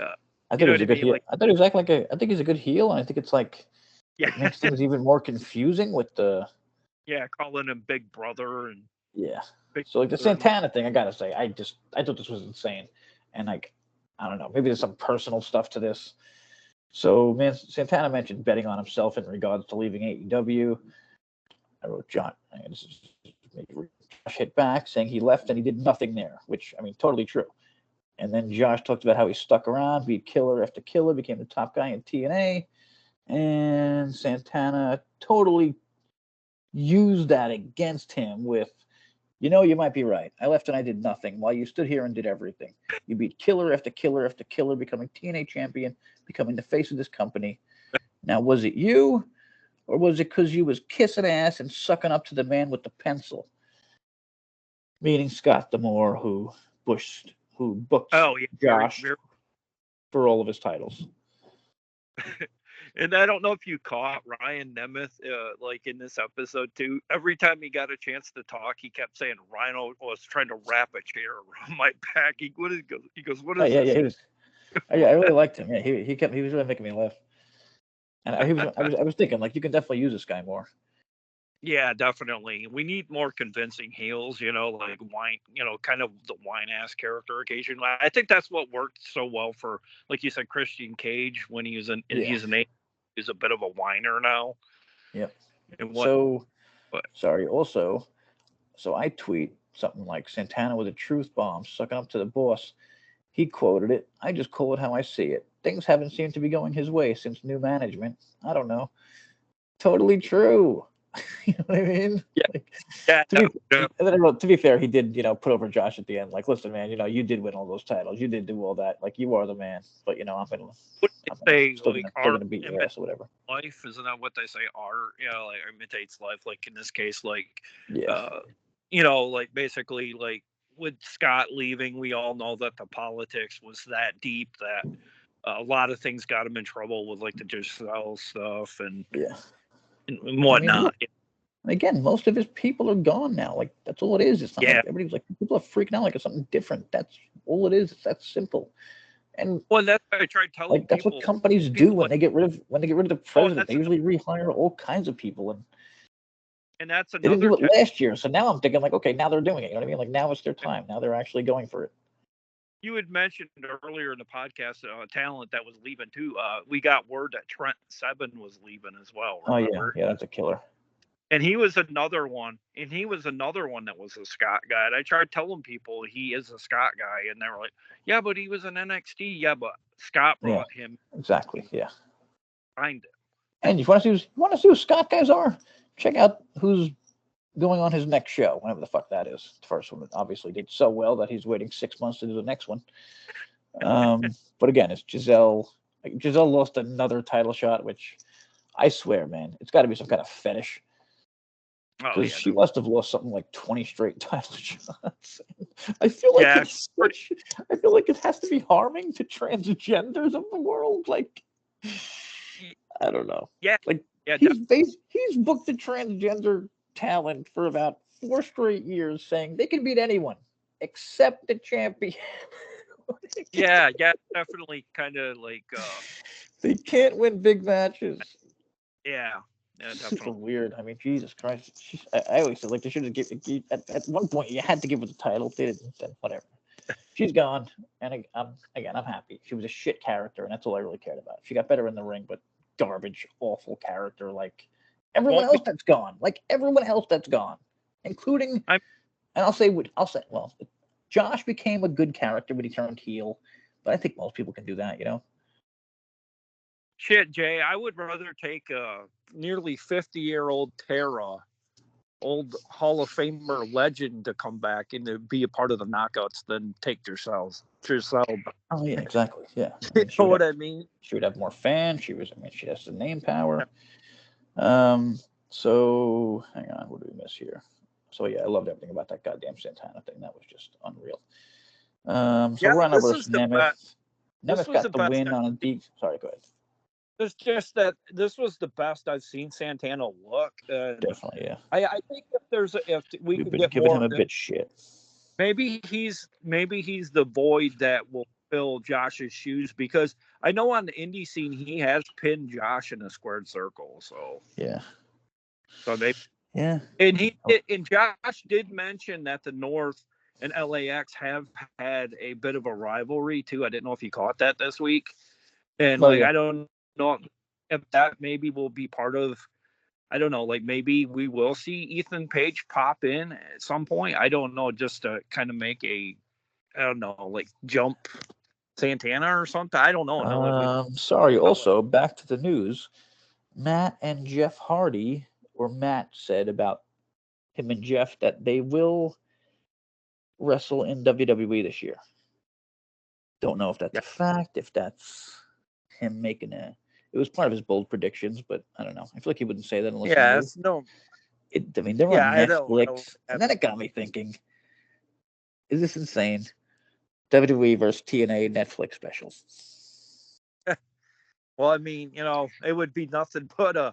I You thought he know was what a I good mean? heel. Like, I thought he was acting like a. I think he's a good heel, and I think it's like yeah, it makes things even more confusing with the. yeah, calling him Big Brother and Yeah. Big So like the Brother. Santana thing, I gotta say, I thought this was insane, and like I don't know, maybe there's some personal stuff to this. So man, Santana mentioned betting on himself in regards to leaving AEW. I wrote John. This is Josh hit back saying he left and he did nothing there, which I mean totally true. And then Josh talked about how he stuck around, beat killer after killer, became the top guy in TNA, and Santana totally used that against him with, you might be right. I left and I did nothing while you stood here and did everything. You beat killer after killer after killer, becoming TNA champion, becoming the face of this company. Now, was it you, or was it because you was kissing ass and sucking up to the man with the pencil? Meaning Scott D'Amore, who booked Oh yeah, very, Josh very. for all of his titles. And I don't know if you caught Ryan Nemeth, like in this episode too. Every time he got a chance to talk, he kept saying Rhino was trying to wrap a chair around my back. He goes, what Oh is yeah, this? yeah. I really liked him. Yeah, he was really making me laugh. And I was thinking like you can definitely use this guy more. Yeah, definitely. We need more convincing heels, like wine, kind of the wine ass character occasionally. I think that's what worked so well for, like you said, Christian Cage when he's Yeah. he's a bit of a whiner now. Yep. And So but sorry. Also, so I tweet something like Santana was a truth bomb, sucking up to the boss. He quoted it. I just call it how I see it. Things haven't seemed to be going his way since new management. I don't know. Totally true. You know what I mean? yeah, Like, yeah, to be fair, he did, put over Josh at the end. Like, listen, man, you did win all those titles. You did do all that. Like, you are the man. But what do they say? still Like still art gonna beat your imitates ass or whatever. life, isn't that what they say? Art, like imitates life. Like in this case, like Yeah. uh, like basically like with Scott leaving, we all know that the politics was that deep that a lot of things got him in trouble with like the Giselle stuff and Yeah. and I mean, whatnot. look, again, most of his people are gone now. Like, that's all it is. It's not like Yeah. everybody's like, people are freaking out like it's something different. That's all it is. It's that simple. And Well, that's what I tried telling like that's what people. companies do People when like, they get rid of the oh, president. They that's usually rehire all kinds of people, and they didn't another do it last year. So now I'm thinking like, okay, now they're doing it. You know what I mean? Like now it's their time. Now they're actually going for it. You had mentioned earlier in the podcast talent that was leaving too. We got word that Trent Seven was leaving as well. Oh yeah, Remember? yeah, that's a killer. And he was another one. And he was another one that was a Scott guy. And I tried telling people he is a Scott guy, and they were like, "Yeah, but he was an NXT. Yeah, but Scott Yeah, brought him exactly. Yeah. behind it." And if you want to see who Scott guys are, check out who's going on his next show, whenever the fuck that is. The first one obviously did so well that he's waiting 6 months to do the next one. But again, it's Giselle. Like, Giselle lost another title shot, which I swear, man, it's got to be some kind of fetish. Oh Because yeah, she must have lost something like 20 straight title shots. I feel like I feel like it has to be harming to transgenders of the world. Like, I don't know. yeah, Like yeah. he's booked a transgender talent for about 4 straight years, saying they can beat anyone except the champion. Yeah, definitely kind of like They can't win big matches. yeah, Super definitely. weird. I mean, Jesus Christ. I always said, like, they should have given, at one point, you had to give her the title. They didn't, then whatever. She's gone, and I'm happy. She was a shit character, and that's all I really cared about. She got better in the ring, but garbage, awful character, like everyone Well, else that's gone. Like everyone else that's gone, including, I'm and I'll say, well, Josh became a good character when he turned heel, but I think most people can do that, you know? shit, Jay. I would rather take a nearly 50-year-old Tara, old Hall of Famer legend, to come back and to be a part of the knockouts than take yourselves. Oh yeah, exactly. Yeah, I You mean, know what I mean? she would have more fans. She has the name power. So hang on, what do we miss here? So yeah, I loved everything about that goddamn Santana thing. That was just unreal. So Yeah, Rhino this versus is the best. Nemeth. This Nemeth was the got the best. win on a deep. Sorry, go ahead. It's just that this was the best I've seen Santana look. Definitely, yeah. I think if we We've could been get giving more him of a this, bit shit. maybe he's the void that will fill Josh's shoes, because I know on the indie scene he has pinned Josh in a squared circle. Yeah. So they Yeah. and Josh did mention that the North and LAX have had a bit of a rivalry too. I didn't know if you caught that this week. And Oh like yeah. I don't know if that maybe will be part of, I don't know, like maybe we will see Ethan Page pop in at some point. I don't know, just to kind of make a, I don't know, like jump Santana or something. I don't know. No, Sorry. Also, back to the news. Matt and Jeff Hardy, or Matt said about him and Jeff that they will wrestle in WWE this year. Don't know if that's a fact, if that's him making a. It was part of his bold predictions, but I don't know. I feel like he wouldn't say that unless he yeah, knew. it's no, I mean, they're yeah, on I don't Netflix, and have then it got me thinking: is this insane? WWE versus TNA Netflix special. Well, I mean, it would be nothing but a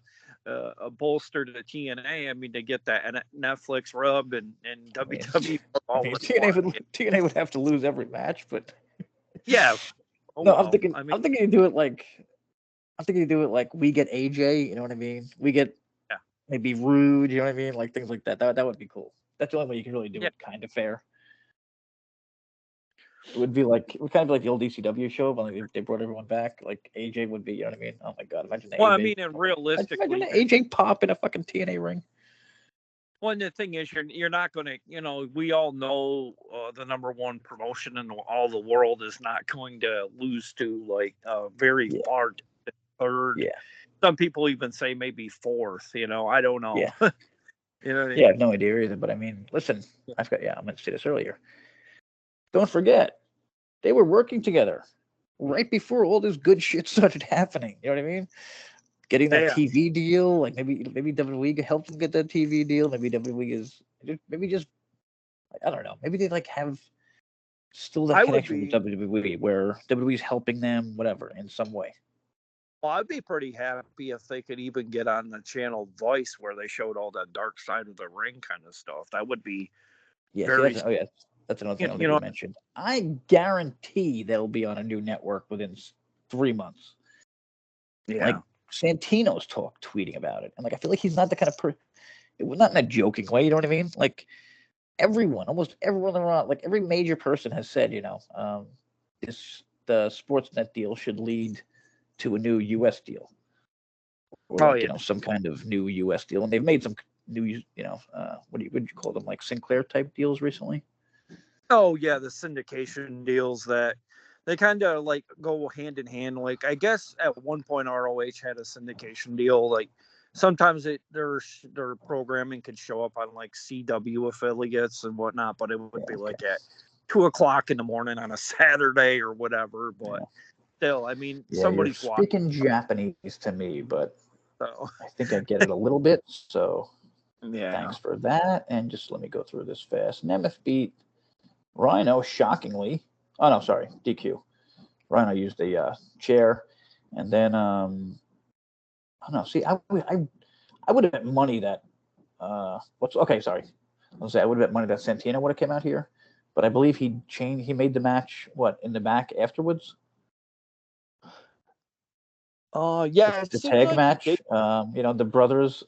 bolster to TNA. I mean, to get that Netflix rub and I mean, WWE all in TNA one. would have to lose every match, but Yeah. Oh no, well. I mean, I'm thinking you do it like we get AJ, you know what I mean? We get yeah, maybe Rude, you know what I mean? Like things like that. That would be cool. That's the only way you can really do yeah. it kind of fair. It would kind of be like the old ECW show, but like they brought everyone back. Like AJ would be, you know what I mean? Oh my god, imagine Well, I AJ. mean, and Imagine realistically, AJ pop in a fucking TNA ring. well, the thing is, you're not going to, we all know the number one promotion in all the world is not going to lose to like very Yeah, far third. yeah, Some people even say maybe fourth. I don't know. yeah. You know what I Yeah, I mean? have no idea either. But I mean, listen, I'm going to say this earlier. Don't forget, they were working together right before all this good shit started happening. You know what I mean? Getting that Yeah. TV deal, like maybe WWE helped them get that TV deal. Maybe WWE is maybe just I don't know. Maybe they like have still that I would connection with be, WWE where WWE is helping them, whatever, in some way. well, I'd be pretty happy if they could even get on the channel Voice where they showed all that dark side of the ring kind of stuff. That would be Yeah, see, very, that's another thing I don't you think we know, mentioned. I guarantee they'll be on a new network within 3 months. Like yeah. Santino's tweeting about it, and like I feel like he's not the kind of person. Not in a joking way, you know what I mean? Like almost everyone around, like every major person has said, the Sportsnet deal should lead to a new U.S. deal, or Oh like yeah. some kind of new U.S. deal, and they've made some new, what would you call them, like Sinclair type deals recently? Oh yeah, the syndication deals that they kind of like go hand in hand. Like I guess at one point ROH had a syndication deal. Like sometimes their programming could show up on like CW affiliates and whatnot, but it would Yeah, be okay. like at 2 o'clock in the morning on a Saturday or whatever. But Yeah. still, I mean, Yeah, you're somebody's watching. speaking Japanese to me, but So I think I get it a little bit. So yeah. thanks for that. And just let me go through this fast. Nemeth beat Rhino shockingly. Oh no, sorry, DQ. Rhino used the chair, and then I don't know. See, I would have bet money that Sorry. I'll say I would have bet money that Santana would have came out here, but I believe he made the match in the back afterwards. Yeah, it The seems tag like match. he did. The brothers.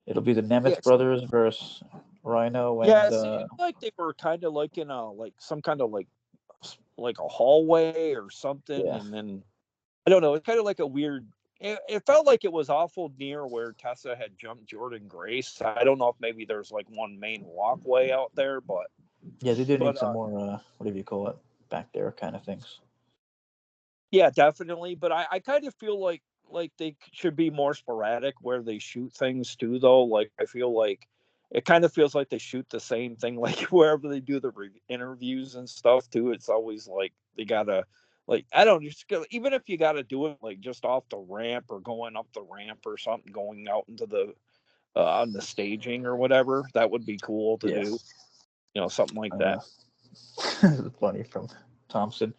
It'll be the Nemeth brothers versus Rhino and. Yeah, it seemed like they were kind of like in a some kind of like a hallway or something, and then I don't know. It's kind of like a weird. It felt like it was awful near where Tessa had jumped Jordan Grace. I don't know if maybe there's like one main walkway out there, but yeah, they do need some more. Whatever you call it, back there kind of things. Yeah, definitely. But I kind of feel like they should be more sporadic where they shoot things too, though. Like I feel like it kind of feels like they shoot the same thing, like wherever they do the interviews and stuff too. It's always like they gotta, like, I don't just even if you gotta do it like just off the ramp or going up the ramp or something, going out into the on the staging or whatever, that would be cool to do. Something like that. Funny from Thompson.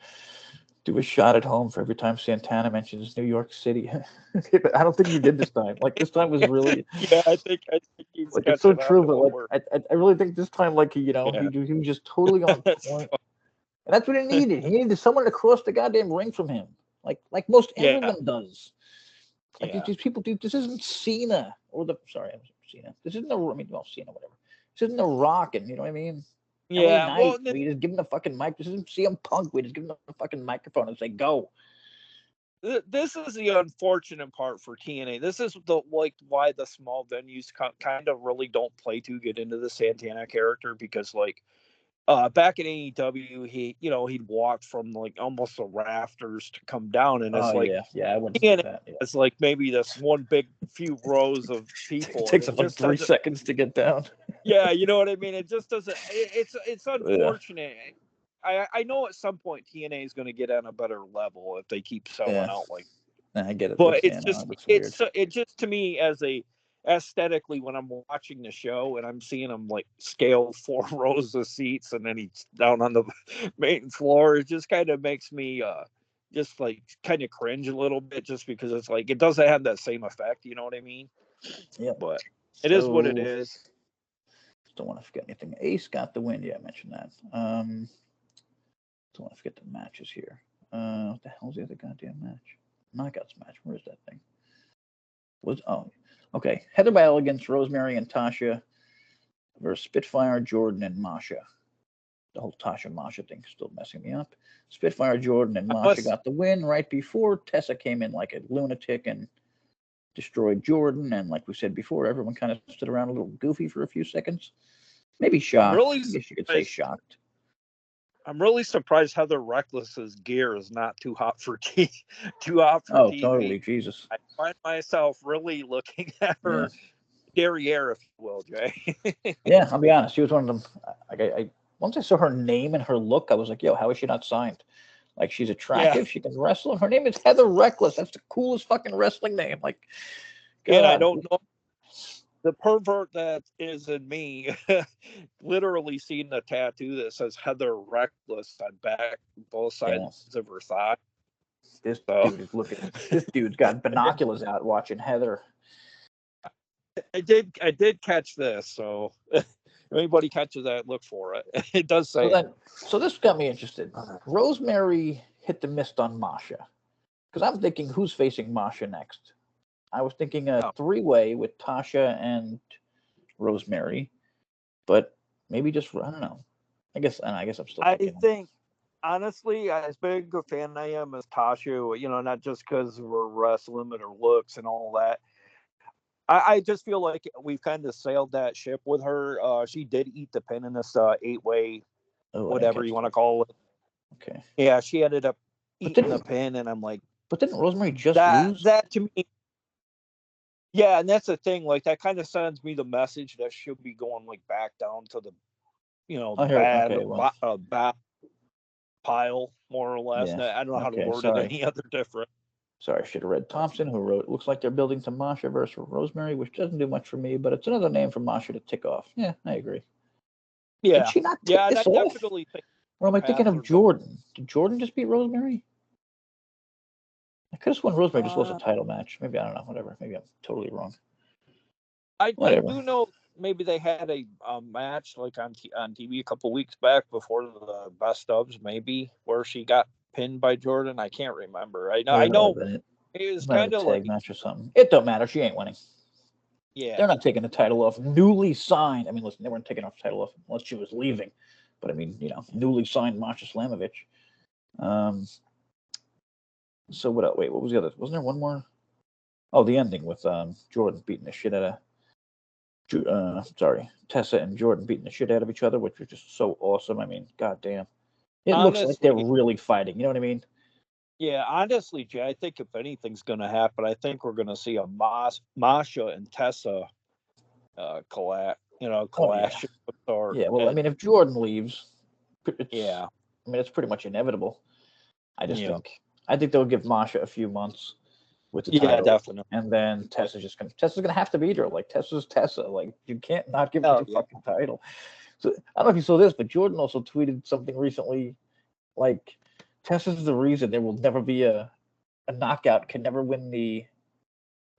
Do a shot at home for every time Santana mentions New York City. But I don't think he did this time. Like this time was really. Yeah, I think he's like it's so true. But I really think this time, he was just totally on point. And that's what he needed. He needed someone to cross the goddamn ring from him, like most everyone does. Like these people do. This isn't Cena or Cena. This isn't Cena, whatever. This isn't The Rock, and you know what I mean. Yeah, LA Knight, we just give him the fucking mic. This isn't CM Punk. We just give him the fucking microphone and say go. This is the unfortunate part for TNA. This is why the small venues kind of really don't play too good into the Santana character, because back in AEW he'd walk from like almost the rafters to come down, and it's I wouldn't do that. Yeah. It's like maybe this one big few rows of people. It takes about 3 seconds to get down. Yeah, you know what I mean. It just doesn't. It's unfortunate. Yeah. I know at some point TNA is going to get on a better level if they keep selling out like. I get it, but it's just to me as a aesthetically when I'm watching the show and I'm seeing him like scale 4 rows of seats and then he's down on the main floor. It just kind of makes me just like kind of cringe a little bit, just because it's like it doesn't have that same effect. You know what I mean? Yeah, but it is what it is. Don't want to forget anything. Ace got the win. Yeah, I mentioned that. Don't want to forget the matches here. What the hell's the other goddamn match? Knockouts match. Where's that thing? Okay. Heather Battle against Rosemary and Tasha versus Spitfire, Jordan, and Masha. The whole Tasha Masha thing is still messing me up. Spitfire, Jordan, and Masha got the win right before Tessa came in like a lunatic and destroyed Jordan. And like we said before, everyone kind of stood around a little goofy for a few seconds. Maybe shocked. I guess you could say shocked. I'm really surprised Heather Reckless's gear is not too hot for TV. Oh, totally, Jesus! I find myself really looking at her derriere, if you will, Jay. Yeah, I'll be honest. She was one of them. I once I saw her name and her look, I was like, "Yo, how is she not signed? Like, she's attractive. She can wrestle. Her name is Heather Reckless. That's the coolest fucking wrestling name. Like, God. And I don't know." The pervert that is in me literally seen the tattoo that says Heather Reckless on both sides of her thigh. This dude is looking. This dude's got binoculars out watching Heather. I did catch this. So if anybody catches that, look for it. It does say. So this got me interested. Rosemary hit the mist on Masha, because I'm thinking, who's facing Masha next? I was thinking a 3-way with Tasha and Rosemary, but maybe just, I don't know. I guess I'm still thinking. I think, honestly, as big a fan I am as Tasha, not just because of her wrestling and her looks and all that. I just feel like we've kind of sailed that ship with her. She did eat the pin in this 8-way, whatever you want to call it. Okay. Yeah, she ended up eating the pin, and I'm like, but didn't Rosemary just lose? That to me. Yeah, and that's the thing. Like, that kind of sends me the message that she'll be going like back down to the, bad pile, more or less. Yeah. I don't know how to word it any other different. Sorry, I should have read Thompson, who wrote, "Looks like they're building to Masha versus Rosemary, which doesn't do much for me, but it's another name for Masha to tick off." Yeah, I agree. Yeah. Did she not tick this off? Definitely think. Or am I thinking of Jordan? Did Jordan just beat Rosemary? I could have sworn Rosemary just lost a title match. Maybe, I don't know, whatever. Maybe I'm totally wrong. I Whatever. do know maybe they had a match like on TV a couple weeks back before the best ofs, maybe where she got pinned by Jordan. I can't remember. I know it was Might have kind a of tag like, match or something. It don't matter. She ain't winning. yeah, They're not taking the title off. Newly signed. I mean, listen, they weren't taking off the title off unless she was leaving. But I mean, newly signed Masha Slamovich. So what else? Wait, what was the other? Wasn't there one more? Oh, the ending with Jordan beating the shit out of Tessa and Jordan beating the shit out of each other, which was just so awesome. I mean, goddamn. It looks like they're really fighting. You know what I mean? Yeah, honestly, Jay, I think if anything's going to happen, I think we're going to see a Masha and Tessa clash. Clash. Yeah, well, I mean, if Jordan leaves, yeah, I mean, it's pretty much inevitable. I think they'll give Masha a few months with the title. Definitely. And then Tessa's gonna have to beat her. Like, Tessa's Tessa. Like, you can't not give her the fucking title. So I don't know if you saw this, but Jordan also tweeted something recently, like, Tessa's the reason there will never be a knockout can never win the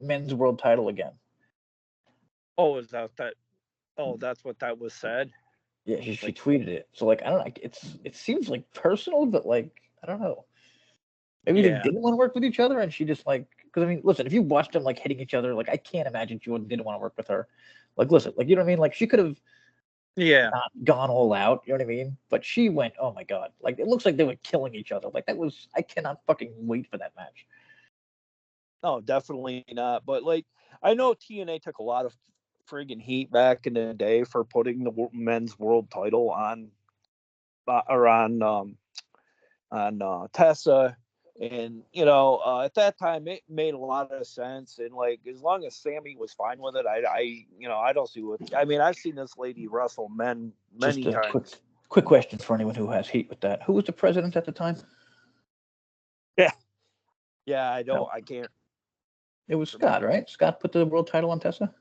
men's world title again. Oh, is that? Oh, that's what that was said. Yeah, she tweeted it. So like, I don't know. It seems like personal, but like, I don't know. Maybe they didn't want to work with each other, and she just like, because I mean, listen, if you watched them like hitting each other, like, I can't imagine Jordan didn't want to work with her. Like, listen, like, you know what I mean? Like, she could have not gone all out, you know what I mean? But she went, oh my god, like, it looks like they were killing each other. Like, I cannot fucking wait for that match. No, definitely not. But like, I know TNA took a lot of friggin' heat back in the day for putting the men's world title on Tessa, and at that time it made a lot of sense. And like, as long as Sammy was fine with it, I don't see what. I mean, I've seen this lady wrestle men many times. Quick question for anyone who has heat with that: who was the president at the time? Yeah, I can't. It was Scott, right? Scott put the world title on Tessa.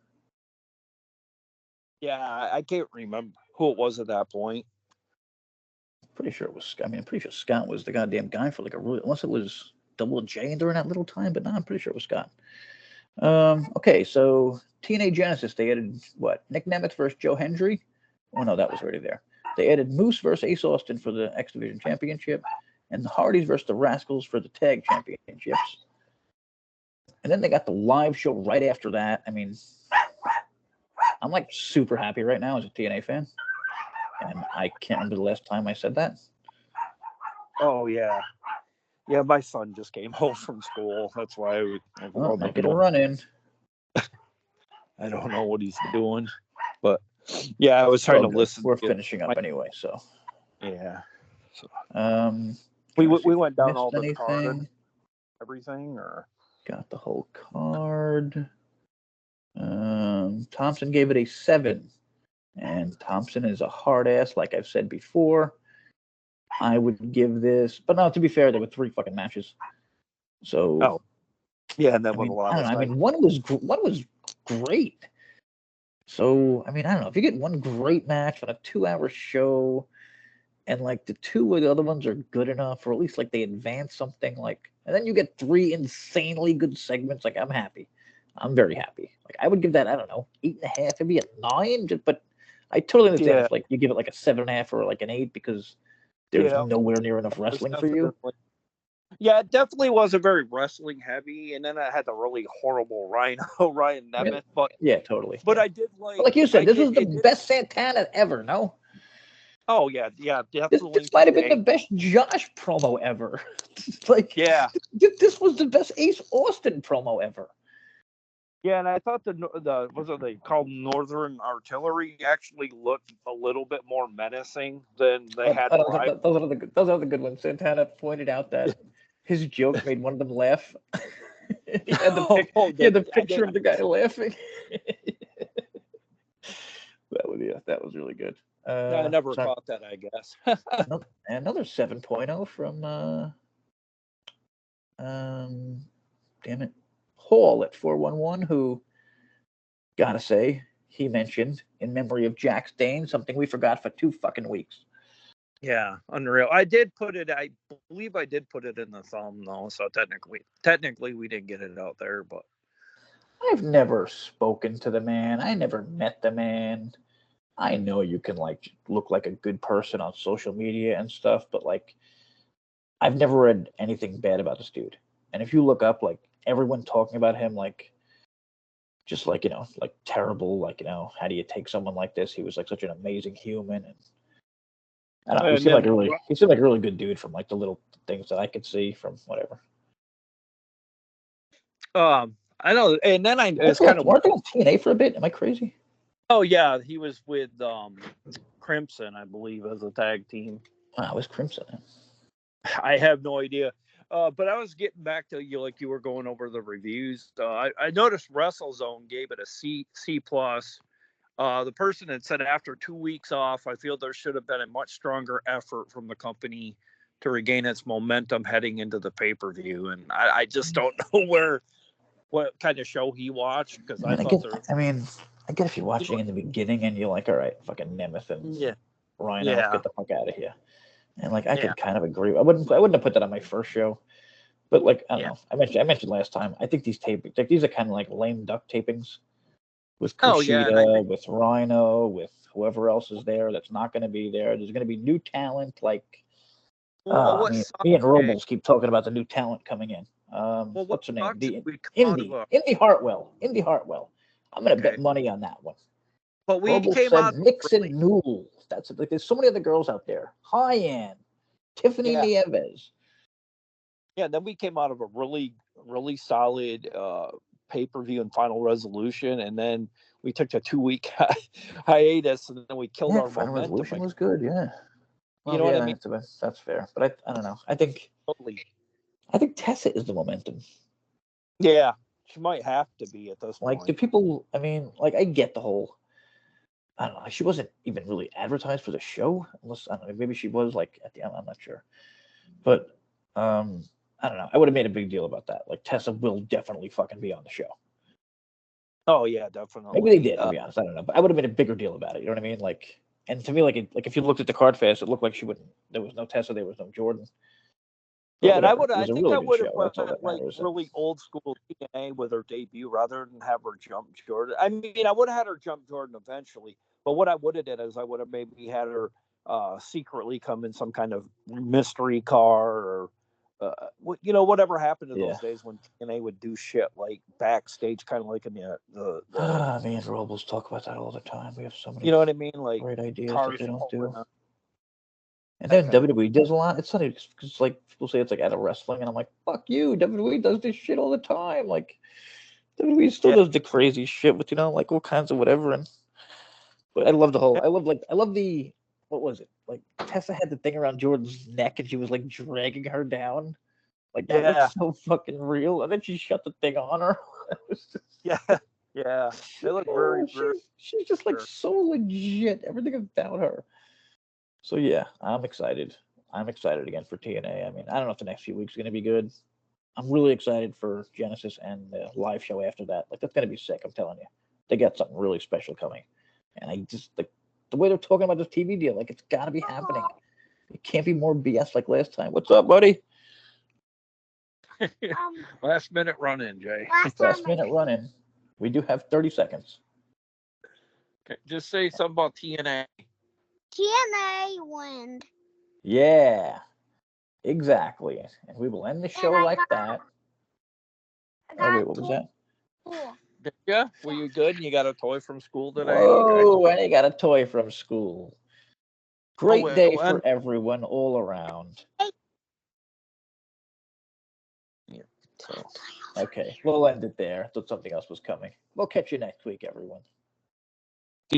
Yeah, I can't remember who it was at that point. Pretty sure it was. I mean, I'm pretty sure Scott was the goddamn guy for like unless it was Double J during that little time. But no, I'm pretty sure it was Scott. Okay, so TNA Genesis, they added what? Nick Nemeth versus Joe Hendry. Oh no, that was already there. They added Moose versus Ace Austin for the X Division Championship, and the Hardys versus the Rascals for the Tag Championships. And then they got the live show right after that. I mean, I'm like super happy right now as a TNA fan. And I can't remember the last time I said that. Oh, yeah. Yeah, my son just came home from school. That's why I get a run in. I don't know what he's doing. But, yeah, I was trying to listen. We're finishing up anyway, so. Yeah. So, we went down all the card and everything, or? Got the whole card. Thompson gave it a 7. And Thompson is a hard ass, like I've said before. I would give this, but no, to be fair, there were 3 fucking matches. So, yeah, and then one was great. So, I mean, I don't know, if you get one great match on a 2-hour show, and like the 2 of the other ones are good enough, or at least like they advance something, like, and then you get 3 insanely good segments, like, I'm happy. I'm very happy. Like, I would give that, I don't know, 8.5, maybe a 9, but I totally understand if like you give it like a 7.5 or like an 8 because there's nowhere near enough wrestling for you. Yeah, it definitely wasn't very wrestling heavy, and then I had the really horrible Ryan Nemeth. But yeah, totally. But I did like you said, this was the best Santana ever. No. Oh yeah, definitely. This might have been the best Josh promo ever. Like, this was the best Ace Austin promo ever. Yeah, and I thought the what they called Northern Artillery actually looked a little bit more menacing than they had. Those are the good ones. Santana pointed out that his joke made one of them laugh. he had the picture of the guy laughing. That was really good. I never caught that, I guess. Another 7.0 from damn it, Hall at 411, who, gotta say, he mentioned in memory of Jack Dane, something we forgot for 2 fucking weeks. Yeah, unreal. I believe I did put it in the thumb though, so technically we didn't get it out there, but I've never spoken to the man. I never met the man. I know you can like look like a good person on social media and stuff, but like I've never read anything bad about this dude. And if you look up like everyone talking about him, like just like like terrible, like how do you take someone like this? He was like such an amazing human, and I don't know. And then, He seemed like a really good dude from like the little things that I could see from whatever. I know, and then it's kind of weren't they on TNA for a bit? Am I crazy? Oh yeah, he was with Crimson, I believe, as a tag team. Wow, it was Crimson. I have no idea. But I was getting back to you, like you were going over the reviews. I noticed WrestleZone gave it a C plus. The person had said after 2 weeks off, I feel there should have been a much stronger effort from the company to regain its momentum heading into the pay-per-view. And I just don't know what kind of show he watched, because I get if you're watching in the beginning and you're like, all right, fucking Nemeth and Rhino, get the fuck out of here. And like I could kind of agree. I wouldn't have put that on my first show, but like I don't know. I mentioned last time. I think these tapings, like these are kind of like lame duck tapings with Kushida, with Rhino, with whoever else is there that's not going to be there. There's going to be new talent. Like me and Robles keep talking about the new talent coming in. What's her name? Indy Hartwell. Indy Hartwell. I'm going to bet money on that one. But we Robles came said out Nixon Newell. That's like there's so many other girls out there. High-end. Tiffany Nieves. Yeah, then we came out of a really, really solid pay-per-view and Final Resolution, and then we took a 2-week hiatus, and then we killed our Final momentum. Resolution was good, yeah. Well, you know what I mean? That's fair, but I don't know. I think Tessa is the momentum. Yeah, she might have to be at this point. Like the people, I mean, like I get the whole. I don't know. She wasn't even really advertised for the show, unless I don't know. Maybe she was like at the end. I'm not sure, but I don't know. I would have made a big deal about that. Like Tessa will definitely fucking be on the show. Oh yeah, definitely. Maybe they did. To be honest, I don't know. But I would have made a bigger deal about it. You know what I mean? Like, and to me, like if you looked at the card fast, it looked like she wouldn't. There was no Tessa. There was no Jordan. But yeah, whatever. and I think I would have put like matters. really old school TNA with her debut rather than have her jump Jordan. I mean, I would have had her jump Jordan eventually, but what I would have did is I would have maybe had her secretly come in some kind of mystery car, or whatever happened to those days when TNA would do shit like backstage, kind of like in the me and Robles talk about that all the time. We have so many, you know what I mean, like great ideas that they don't do. And then Okay. WWE does a lot. It's funny because like people say it's like out of wrestling, and I'm like, fuck you. WWE does this shit all the time. Like WWE still does the crazy shit with like all kinds of whatever. But I love the whole. I love the. What was it? Like Tessa had the thing around Jordan's neck, and she was like dragging her down. Like that looked so fucking real. And then she shut the thing on her. Yeah. They look very. She's just like so legit. Everything about her. So yeah, I'm excited. I'm excited again for TNA. I mean, I don't know if the next few weeks are going to be good. I'm really excited for Genesis and the live show after that. Like that's going to be sick. I'm telling you, they got something really special coming. And I just like the way they're talking about this TV deal. Like it's got to be happening. It can't be more BS like last time. What's up, buddy? Last minute run in, Jay. Last minute run in. We do have 30 seconds. Okay, just say something about TNA. TNA win. Yeah, exactly. And we will end the show like that. Oh, wait, what was that? Did you? Were you good? You got a toy from school today? Oh, and he got a toy from school. Great day for everyone all around. Yeah, so, okay, we'll end it there. I thought something else was coming. We'll catch you next week, everyone.